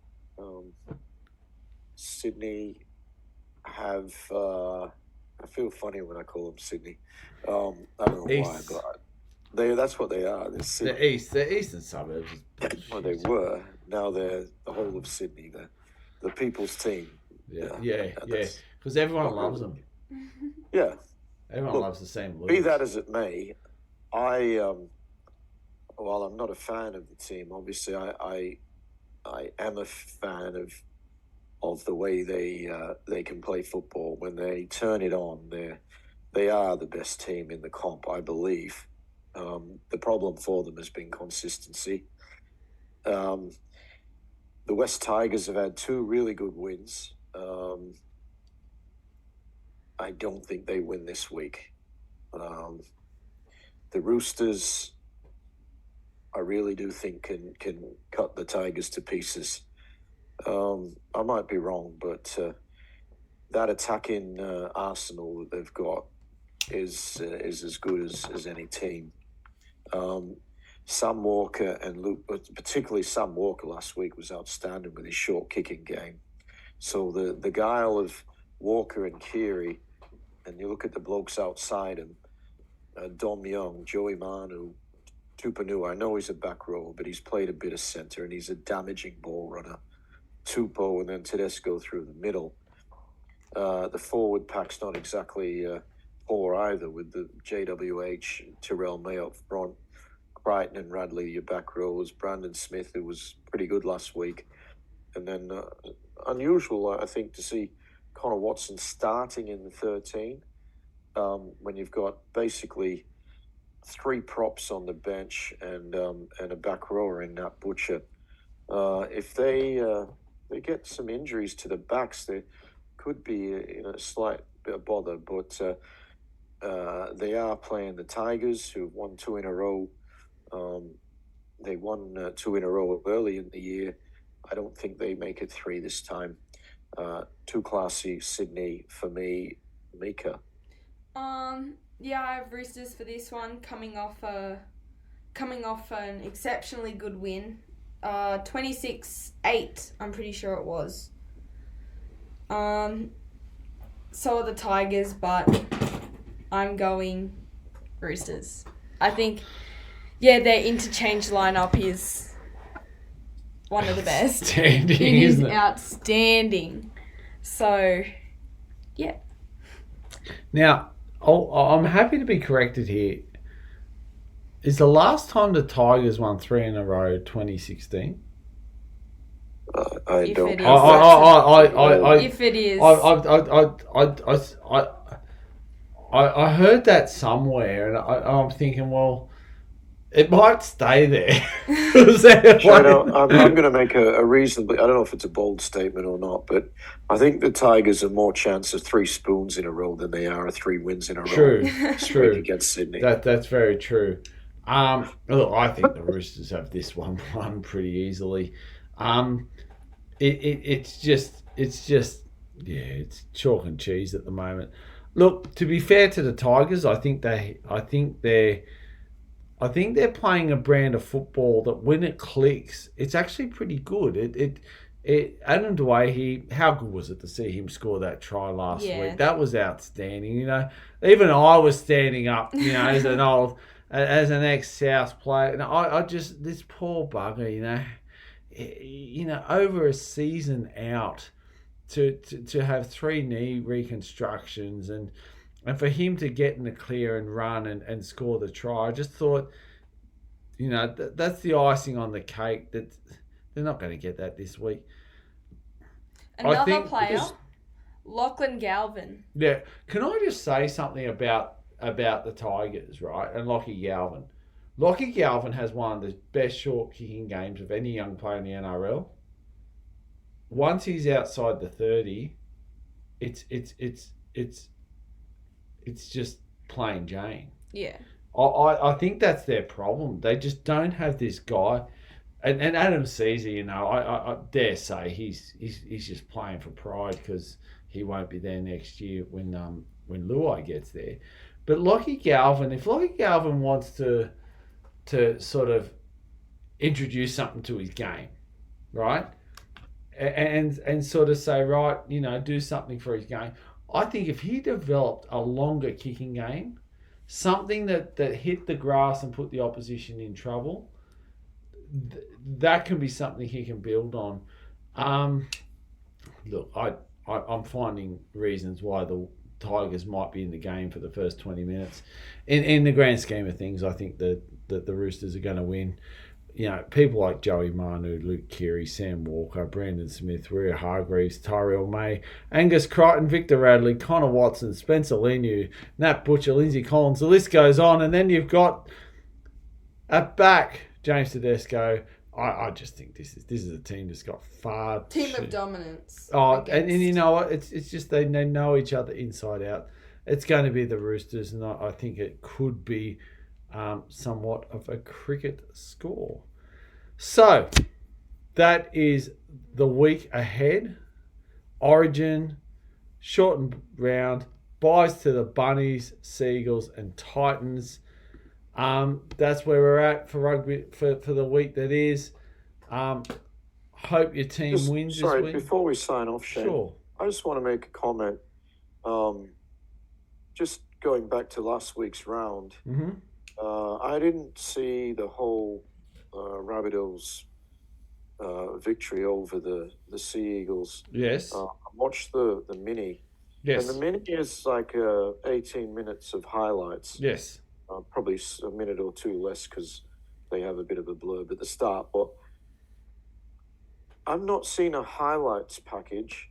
Sydney have... I feel funny when I call them Sydney. I don't know East. why, but that's what they are. They're eastern suburbs. Well, they were. Now they're the whole of Sydney. The people's team. Yeah. Because everyone loves them. Yeah. Everyone loves the same look. Be that as it may, while I'm not a fan of the team, obviously I am a fan of the way they can play football. When they turn it on, they are the best team in the comp, I believe. The problem for them has been consistency. The West Tigers have had 2 really good wins. I don't think they win this week. The Roosters, I really do think can cut the Tigers to pieces. I might be wrong, but that attacking arsenal that they've got is as good as any team. Sam Walker and Luke, particularly Sam Walker last week, was outstanding with his short kicking game. So the guile of Walker and Kiri, and you look at the blokes outside him, Dom Young, Joey Manu, Tupanua. I know he's a back row, but he's played a bit of centre and he's a damaging ball runner. Tupo and then Tedesco through the middle. The forward pack's not exactly poor either, with the JWH, Terrell May up front, Crichton and Radley, your back rows, Brandon Smith, who was pretty good last week. And then unusual, I think, to see Connor Watson starting in the 13 when you've got basically 3 props on the bench and a back rower in that Butcher. If they get some injuries to the backs, there could be a slight bit of bother, but they are playing the Tigers, who have won 2 in a row. They won 2 in a row early in the year. I don't think they make it 3 this time. Too classy, Sydney for me. Mika. Yeah, I have Roosters for this one, coming off an exceptionally good win. 26-8, I'm pretty sure it was. So are the Tigers, but I'm going Roosters. I think, their interchange lineup is one of the best. Outstanding, it is isn't it? Outstanding. So, yeah. Now, I'm happy to be corrected here. Is the last time the Tigers won 3 in a row 2016? I don't. If it is, I heard that somewhere, and I'm thinking, well, It might stay there. I'm going to make a reasonably, I don't know if it's a bold statement or not, but I think the Tigers have more chance of 3 spoons in a row than they are of 3 wins in a row. True. Against Sydney. That's very true. Look, I think the Roosters have this one won pretty easily. It's just it's chalk and cheese at the moment. Look, to be fair to the Tigers, I think they're playing a brand of football that when it clicks, it's actually pretty good. Adam Dwyer, how good was it to see him score that try last week? That was outstanding. Even I was standing up, as an ex-South player. And I just, this poor bugger, over a season out to have 3 knee reconstructions and for him to get in the clear and run and score the try, I just thought, that's the icing on the cake. That they're not going to get that this week. Another player, Lachlan Galvin. Yeah, can I just say something about the Tigers, right? And Lachie Galvin. Lachie Galvin has one of the best short kicking games of any young player in the NRL. Once he's outside the 30, it's just plain Jane. Yeah. I think that's their problem. They just don't have this guy. And Adam Caesar, I dare say he's just playing for pride because he won't be there next year when Luai gets there. But Lachie Galvin, if Lachie Galvin wants to sort of introduce something to his game, right? And sort of say, right, do something for his game. I think if he developed a longer kicking game, something that hit the grass and put the opposition in trouble, that can be something he can build on. Look, I'm finding reasons why the Tigers might be in the game for the first 20 minutes. In the grand scheme of things, I think that the Roosters are going to win. People like Joey Manu, Luke Keary, Sam Walker, Brandon Smith, Rhea Hargreaves, Tyrell May, Angus Crichton, Victor Radley, Connor Watson, Spencer Leniu, Nat Butcher, Lindsay Collins. The list goes on. And then you've got at back James Tedesco. I just think this is a team that's got far team of dominance. And you know what? It's just they know each other inside out. It's going to be the Roosters, and I think it could be somewhat of a cricket score. So that is the week ahead. Origin, shortened round, buys to the Bunnies, Seagulls, and Titans. That's where we're at for rugby for the week that is. Hope your team wins this week. Before we sign off, Shane, sure. I just want to make a comment. Just going back to last week's round, I didn't see the whole Rabbitohs victory over the Sea Eagles. Yes. I watched the mini. Yes. And the mini is like 18 minutes of highlights. Yes. Probably a minute or two less because they have a bit of a blurb at the start. But I've not seen a highlights package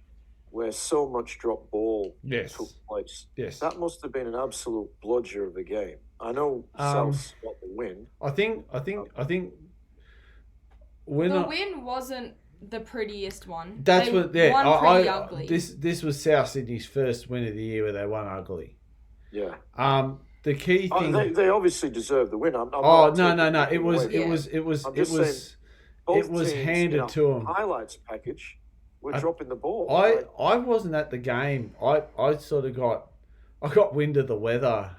where so much drop ball took place. Yes. That must have been an absolute bludger of a game. I know South's got the win. I think the win wasn't the prettiest one. That's won pretty ugly. This was South Sydney's first win of the year where they won ugly. Yeah. The key thing. They obviously deserve the win. No. It was handed to them. Highlights package. We're dropping the ball. I wasn't at the game. I sort of got wind of the weather,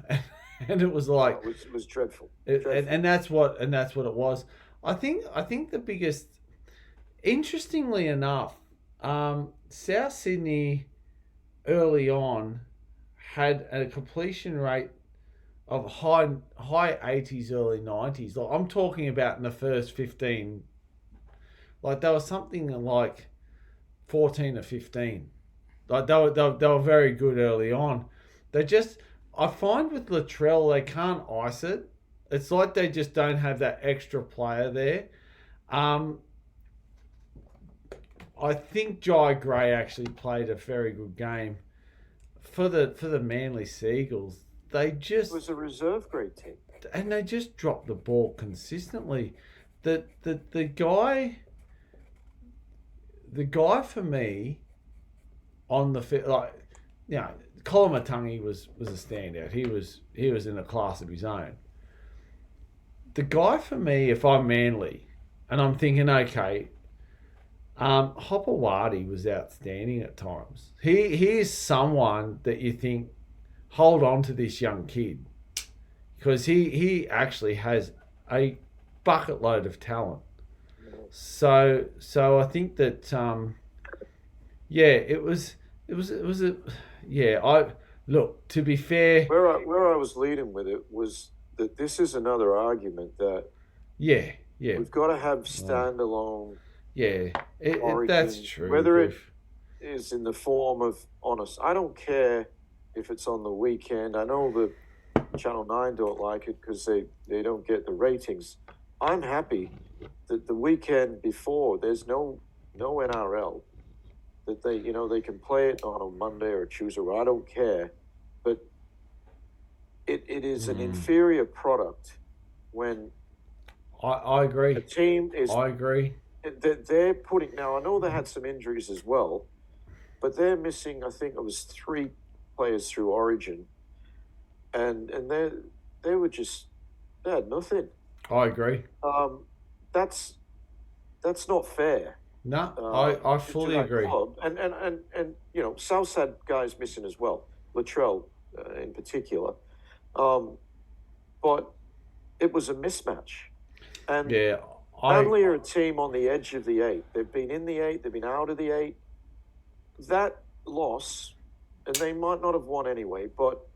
and it was like it was dreadful. And that's what it was. I think the biggest, interestingly enough, South Sydney early on had a completion rate of high 80s, early 90s. Like I'm talking about in the first 15. Like there was something like 14 or 15. Like they were very good early on. I find with Latrell they can't ice it. It's like they just don't have that extra player there. I think Jai Gray actually played a very good game for the Manly Seagulls. It was a reserve grade team. they just drop the ball consistently. The guy for me on the field, like, Colin Matangi was a standout. He was in a class of his own. The guy for me, if I'm Manly, and I'm thinking, okay, Hopewadi was outstanding at times. He is someone that you think, hold on to this young kid, because he actually has a bucket load of talent. So I think that I look, to be fair, where I was leading with it was that this is another argument that we've got to have standalone. That's true. Whether it is in the form of honest, I don't care if it's on the weekend. I know the Channel 9 don't like it because they don't get the ratings. I'm happy that the weekend before there's no NRL, that they can play it on a Monday or a Tuesday. I don't care, but it is an inferior product when I agree. A team is. I agree. They're putting now. I know they had some injuries as well, but they're missing. I think it was 3 players through Origin, and they had nothing. I agree. That's not fair. No, I fully agree. Club. And South had guys missing as well, Latrell in particular, but it was a mismatch. And Manly are a team on the edge of the 8. They've been in the 8. They've been out of the 8. That loss, and they might not have won anyway, but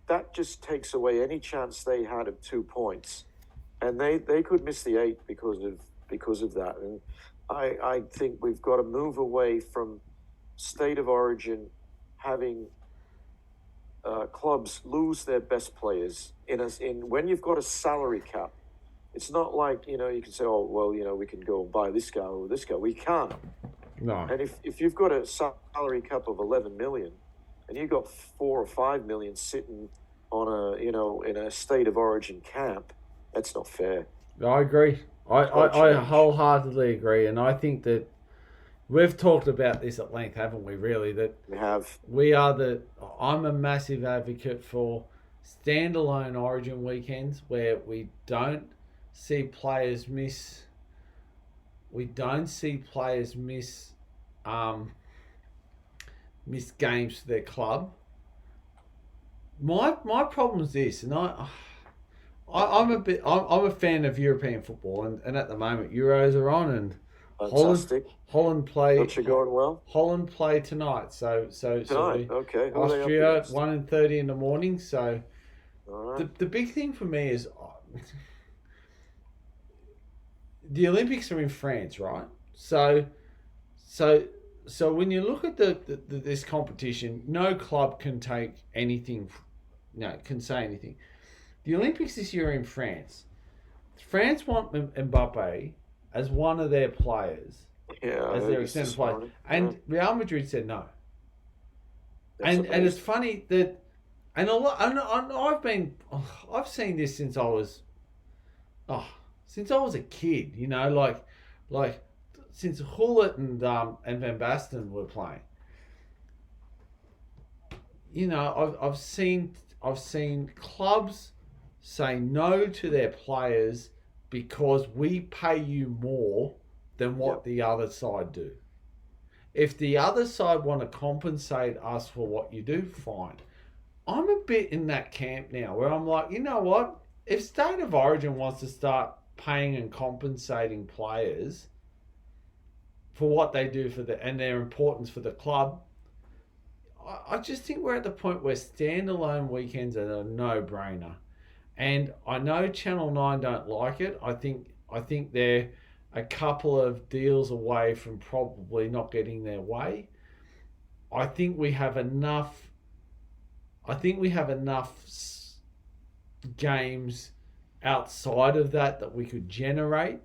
that just takes away any chance they had of 2 points, and they could miss the 8 because of that. And I think we've got to move away from state of origin having clubs lose their best players in when you've got a salary cap. It's not like, you can say, oh, well, we can go and buy this guy or this guy. We can't. No. And if you've got a salary cap of 11 million and you've got 4 or 5 million sitting on in a state of origin camp, that's not fair. I agree. I wholeheartedly agree. And I think that we've talked about this at length, haven't we, really? That we have. I'm a massive advocate for standalone origin weekends where we don't see players miss games for their club. My problem is this, and I'm a fan of European football, and at the moment Euros are on, and fantastic. Holland play. Not you going well? Holland play tonight, so tonight. Okay. Austria 1:30 in the morning. So all right. the big thing for me is the Olympics are in France, right? So when you look at this competition, no club can take anything. Can say anything. The Olympics this year are in France. France want Mbappe as one of their players, as their extended player, and Real Madrid said no. And it's funny that, and a lot, I've seen this since I was a kid, like since Hullet and Van Basten were playing. I've seen clubs say no to their players because we pay you more than what the other side do. If the other side want to compensate us for what you do, fine. I'm a bit in that camp now where I'm like, you know what? If State of Origin wants to start paying and compensating players for what they do and their importance for the club, I just think we're at the point where standalone weekends are a no-brainer. And I know Channel 9 don't like it. I think they're a couple of deals away from probably not getting their way. I think we have enough games outside of that we could generate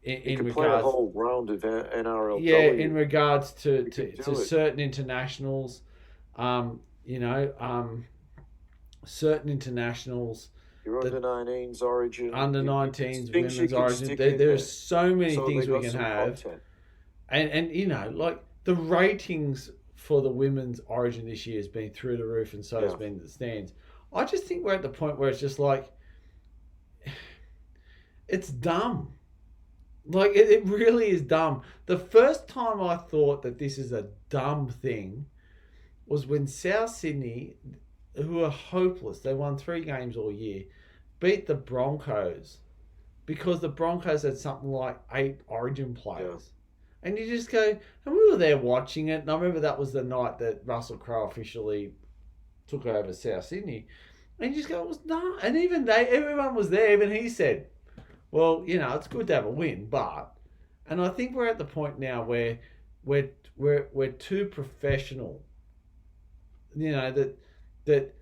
in regards, play a whole round of NRL. In regards to certain internationals, certain internationals Your under-19s Origin. under you- 19s, things you women's can Origin. stick in There are there. so many So things they we got can some have. content. And you know, like the ratings for the women's Origin this year has been through the roof, and so has been the stands. I just think we're at the point where it's just like, it's dumb. Like, it really is dumb. The first time I thought that this is a dumb thing was when South Sydney, who are hopeless, they won 3 games all year, beat the Broncos because the Broncos had something like 8 Origin players. And you just go, and we were there watching it, and I remember that was the night that Russell Crowe officially took over South Sydney. And you just go, it was no. And even everyone was there, even he said, well, you know, it's good to have a win, but, and I think we're at the point now where we're too professional. You know, that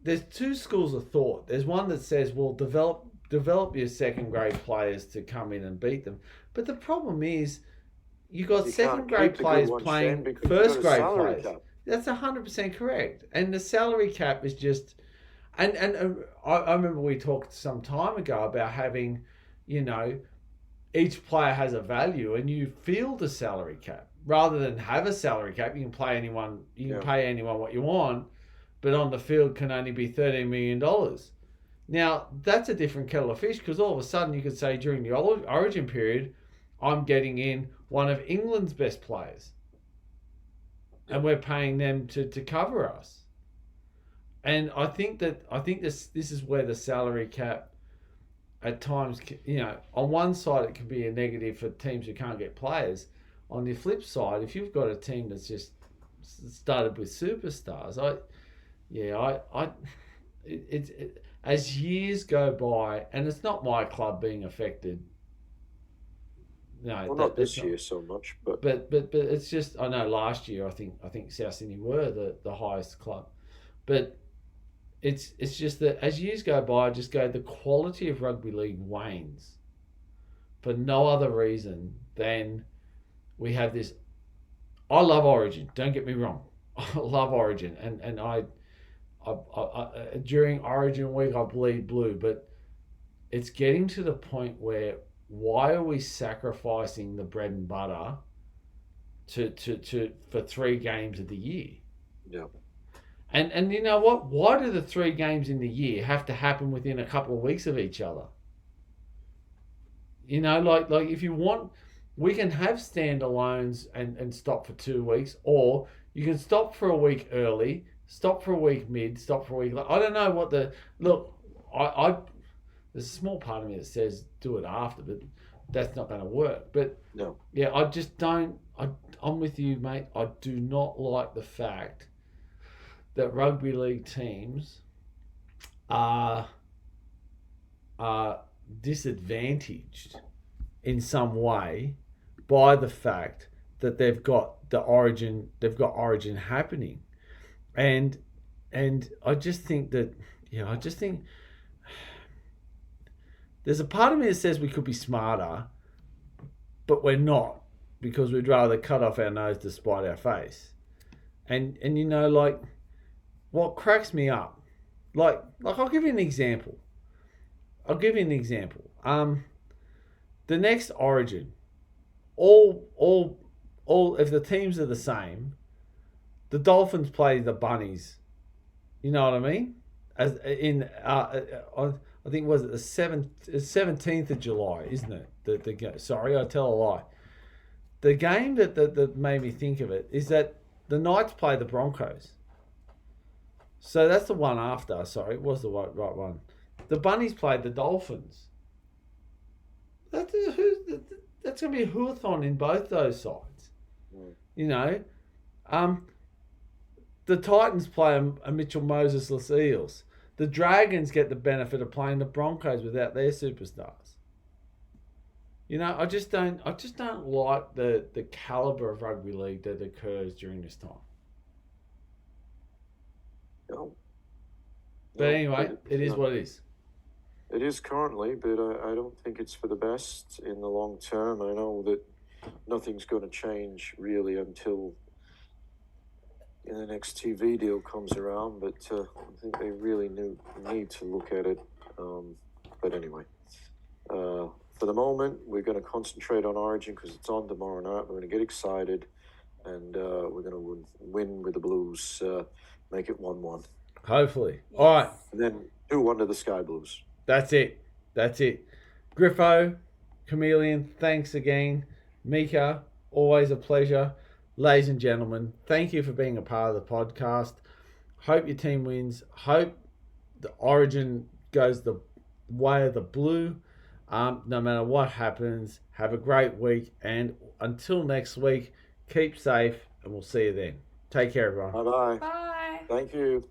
there's 2 schools of thought. There's one that says, well, develop your second grade players to come in and beat them. But the problem is, you got second grade players playing first grade players. That's 100% correct. And the salary cap is just, and I remember we talked some time ago about having, you know, each player has a value, and you feel the salary cap rather than have a salary cap. You can play anyone, you can pay anyone what you want, but on the field can only be $13 million. Now, that's a different kettle of fish, because all of a sudden you could say during the Origin period, I'm getting in one of England's best players. And we're paying them to cover us. And I think this is where the salary cap at times, you know, on one side it can be a negative for teams who can't get players. On the flip side, if you've got a team that's just started with superstars, as years go by, and it's not my club being affected. No, well, not this year so much, but it's just, I know last year I think South Sydney were the highest club, but it's just that as years go by, the quality of rugby league wanes, for no other reason than we have this. I love Origin. Don't get me wrong, I love Origin, and I during Origin week I bleed blue, but it's getting to the point where, why are we sacrificing the bread and butter for 3 games of the year? Yeah. And you know what? Why do the 3 games in the year have to happen within a couple of weeks of each other? You know, like if you want, we can have standalones and stop for 2 weeks, or you can stop for a week early, stop for a week mid, stop for a week. I don't know what there's a small part of me that says do it after, but that's not going to work. But no. Yeah, I just don't. I'm with you, mate. I do not like the fact that rugby league teams are disadvantaged in some way by the fact that they've got Origin happening, and I just think that, there's a part of me that says we could be smarter, but we're not, because we'd rather cut off our nose to spite our face. And you know, like, what cracks me up, like I'll give you an example. The next Origin, all if the teams are the same, the Dolphins play the Bunnies. You know what I mean? As in, I think was it the 17th of July, isn't it? Sorry, I tell a lie. The game that made me think of it is that the Knights play the Broncos. So that's the one after. Sorry, it was the right one. The Bunnies played the Dolphins. That's going to be a hoothon in both those sides. Mm. You know, the Titans play a Mitchell Moses-less Eels. The Dragons get the benefit of playing the Broncos without their superstars. You know, I just don't like the caliber of rugby league that occurs during this time. No. But anyway, it is what it is. It is currently, but I don't think it's for the best in the long term. I know that nothing's going to change really until the next TV deal comes around, but I think they really need to look at it. But anyway, for the moment, we're going to concentrate on Origin because it's on tomorrow night. We're going to get excited, and we're going to win with the Blues, make it 1-1. Hopefully. All right. And then 2-1 to the Sky Blues. That's it. Griffo, Chameleon, thanks again. Mika, always a pleasure. Ladies and gentlemen, thank you for being a part of the podcast. Hope your team wins. Hope the Origin goes the way of the Blue. No matter what happens, have a great week. And until next week, keep safe and we'll see you then. Take care, everyone. Bye-bye. Bye. Thank you.